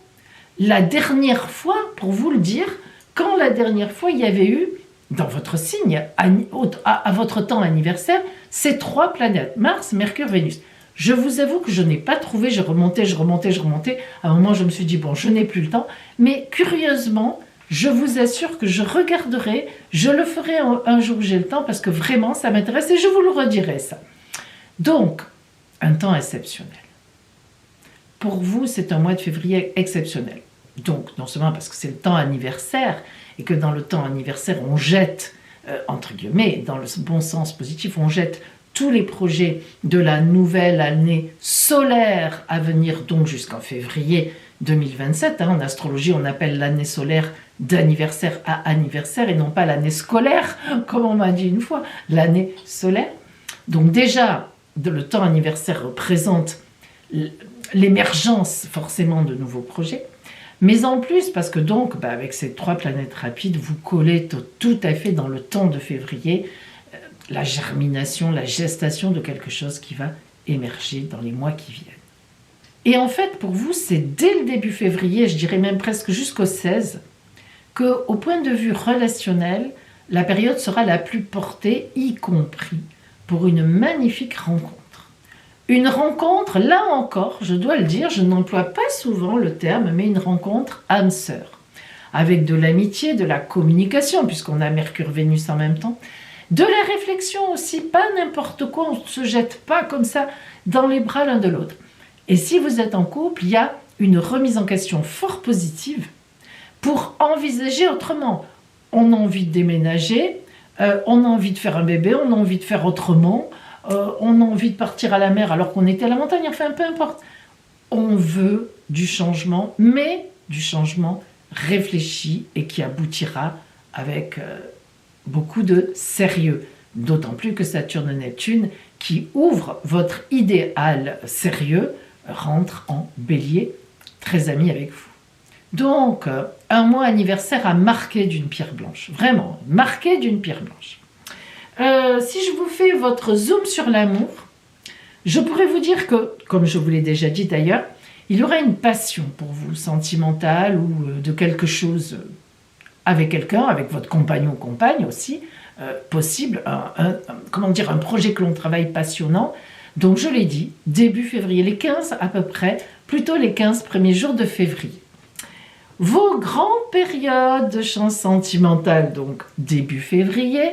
la dernière fois, pour vous le dire, quand la dernière fois il y avait eu, dans votre signe, à votre temps anniversaire, ces 3 planètes, Mars, Mercure, Vénus. Je vous avoue que je n'ai pas trouvé, je remontais. À un moment, je me suis dit, bon, je n'ai plus le temps. Mais curieusement, je vous assure que je regarderai, je le ferai un jour où j'ai le temps, parce que vraiment, ça m'intéresse et je vous le redirai, ça. Donc, un temps exceptionnel. Pour vous, c'est un mois de février exceptionnel. Donc, non seulement parce que c'est le temps anniversaire, et que dans le temps anniversaire, on jette, entre guillemets, dans le bon sens positif, on jette tous les projets de la nouvelle année solaire à venir, donc jusqu'en février 2027. En astrologie, on appelle l'année solaire d'anniversaire à anniversaire et non pas l'année scolaire, comme on m'a dit une fois, l'année solaire. Donc déjà, le temps anniversaire représente l'émergence forcément de nouveaux projets. Mais en plus, parce que donc, avec ces 3 planètes rapides, vous collez tout à fait dans le temps de février la germination, la gestation de quelque chose qui va émerger dans les mois qui viennent. Et en fait, pour vous, c'est dès le début février, je dirais même presque jusqu'au 16, qu'au point de vue relationnel, la période sera la plus portée, y compris pour une magnifique rencontre. Une rencontre, là encore, je dois le dire, je n'emploie pas souvent le terme, mais une rencontre âme-sœur, avec de l'amitié, de la communication, puisqu'on a Mercure-Vénus en même temps, de la réflexion aussi, pas n'importe quoi, on ne se jette pas comme ça dans les bras l'un de l'autre. Et si vous êtes en couple, il y a une remise en question fort positive pour envisager autrement. On a envie de déménager, on a envie de faire un bébé, on a envie de faire autrement, on a envie de partir à la mer alors qu'on était à la montagne, enfin peu importe. On veut du changement, mais du changement réfléchi et qui aboutira avec beaucoup de sérieux. D'autant plus que Saturne-Neptune, qui ouvre votre idéal sérieux, rentre en bélier, très ami avec vous. Donc, un mois anniversaire à marquer d'une pierre blanche. Vraiment, marqué d'une pierre blanche. Si je vous fais votre zoom sur l'amour, je pourrais vous dire que, comme je vous l'ai déjà dit d'ailleurs, il y aura une passion pour vous, sentimentale ou de quelque chose avec quelqu'un, avec votre compagnon ou compagne aussi, possible, un projet que l'on travaille passionnant. Donc je l'ai dit, début février, les 15 à peu près, plutôt les 15 premiers jours de février. Vos grandes périodes de chance sentimentale, donc début février,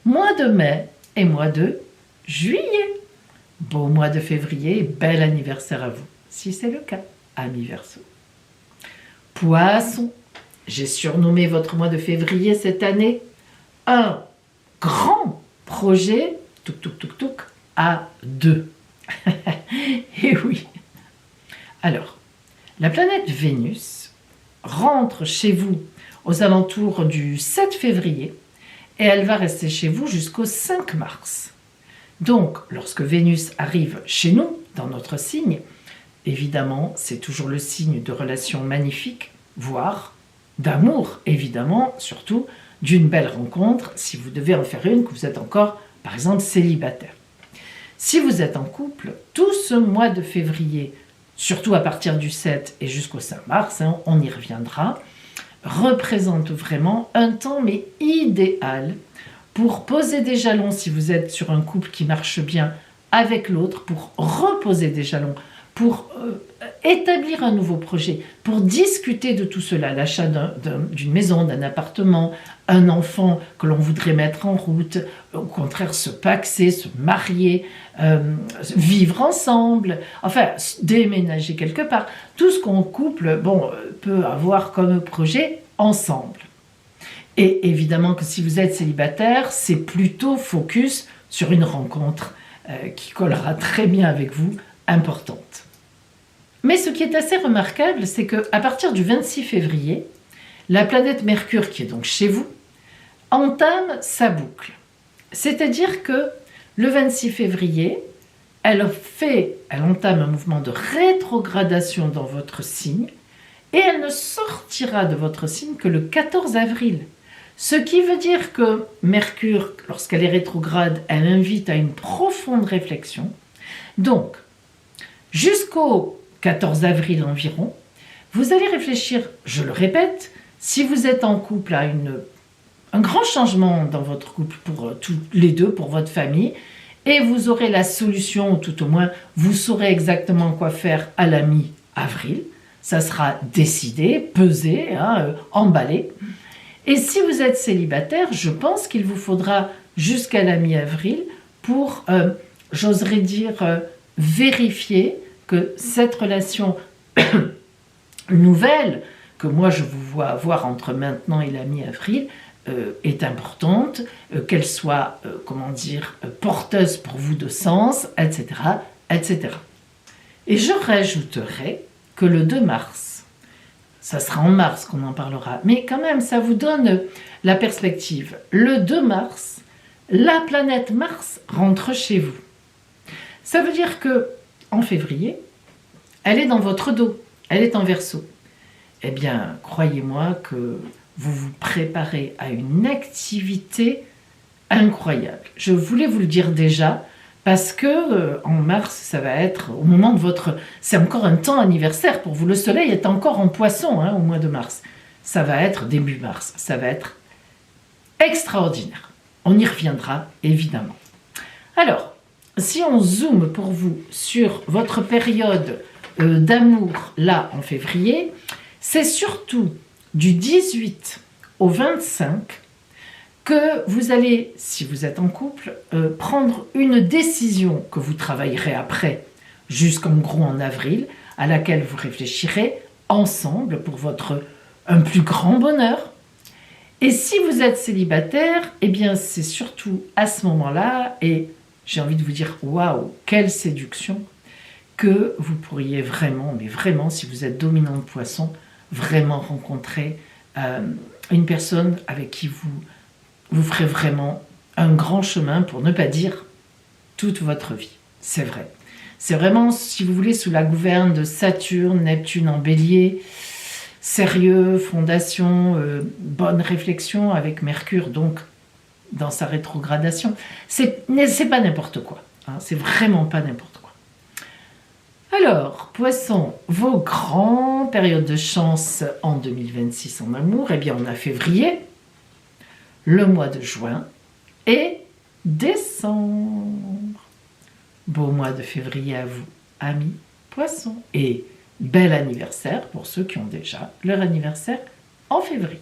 mois de mai et mois de juillet. Beau mois de février et bel anniversaire à vous, si c'est le cas, amis Verseau. Poisson, j'ai surnommé votre mois de février cette année un grand projet, touk touk touk touk, à deux. Et oui. Alors, la planète Vénus rentre chez vous aux alentours du 7 février et elle va rester chez vous jusqu'au 5 mars. Donc, lorsque Vénus arrive chez nous, dans notre signe, évidemment, c'est toujours le signe de relations magnifiques, voire d'amour, évidemment, surtout d'une belle rencontre, si vous devez en faire une, que vous êtes encore, par exemple, célibataire. Si vous êtes en couple, tout ce mois de février, surtout à partir du 7 et jusqu'au 5 mars, on y reviendra, représente vraiment un temps mais idéal pour poser des jalons si vous êtes sur un couple qui marche bien avec l'autre, pour reposer des jalons, pour établir un nouveau projet, pour discuter de tout cela, l'achat d'une maison, d'un appartement, un enfant que l'on voudrait mettre en route, au contraire se paxer, se marier, vivre ensemble, enfin déménager quelque part, tout ce qu'un couple peut avoir comme projet ensemble. Et évidemment que si vous êtes célibataire, c'est plutôt focus sur une rencontre qui collera très bien avec vous, importante. Mais ce qui est assez remarquable, c'est qu'à partir du 26 février, la planète Mercure, qui est donc chez vous, entame sa boucle. C'est-à-dire que le 26 février, elle entame un mouvement de rétrogradation dans votre signe et elle ne sortira de votre signe que le 14 avril. Ce qui veut dire que Mercure, lorsqu'elle est rétrograde, elle invite à une profonde réflexion. Donc, jusqu'au 14 avril environ, vous allez réfléchir, je le répète, si vous êtes en couple à un grand changement dans votre couple pour tous les deux, pour votre famille, et vous aurez la solution, ou tout au moins, vous saurez exactement quoi faire à la mi-avril. Ça sera décidé, pesé, emballé. Et si vous êtes célibataire, je pense qu'il vous faudra jusqu'à la mi-avril pour, j'oserais dire, vérifier que cette relation nouvelle, que moi je vous vois avoir entre maintenant et la mi-avril, est importante, qu'elle soit, porteuse pour vous de sens, etc., etc. Et je rajouterai que le 2 mars, ça sera en mars qu'on en parlera, mais quand même, ça vous donne la perspective. Le 2 mars, la planète Mars rentre chez vous. Ça veut dire que en février, elle est dans votre dos, elle est en Verseau. Eh bien, croyez-moi que vous vous préparez à une activité incroyable. Je voulais vous le dire déjà, parce que en mars, ça va être au moment de votre... C'est encore un temps anniversaire pour vous. Le soleil est encore en Poisson au mois de mars. Ça va être début mars. Ça va être extraordinaire. On y reviendra, évidemment. Alors, si on zoome pour vous sur votre période d'amour, là, en février, c'est surtout du 18 au 25 que vous allez, si vous êtes en couple, prendre une décision que vous travaillerez après, jusqu'en gros en avril, à laquelle vous réfléchirez ensemble pour un plus grand bonheur. Et si vous êtes célibataire, eh bien c'est surtout à ce moment-là, et j'ai envie de vous dire, waouh, quelle séduction, que vous pourriez vraiment, mais vraiment, si vous êtes dominant de Poisson, vraiment rencontrer une personne avec qui vous ferez vraiment un grand chemin, pour ne pas dire toute votre vie. C'est vrai. C'est vraiment, si vous voulez, sous la gouverne de Saturne, Neptune en Bélier, sérieux, fondation, bonne réflexion avec Mercure, donc dans sa rétrogradation. C'est pas n'importe quoi. C'est vraiment pas n'importe quoi. Alors, Poisson, vos grandes périodes de chance en 2026 en amour, eh bien on a février, le mois de juin et décembre. Beau mois de février à vous, amis Poissons. Et bel anniversaire pour ceux qui ont déjà leur anniversaire en février.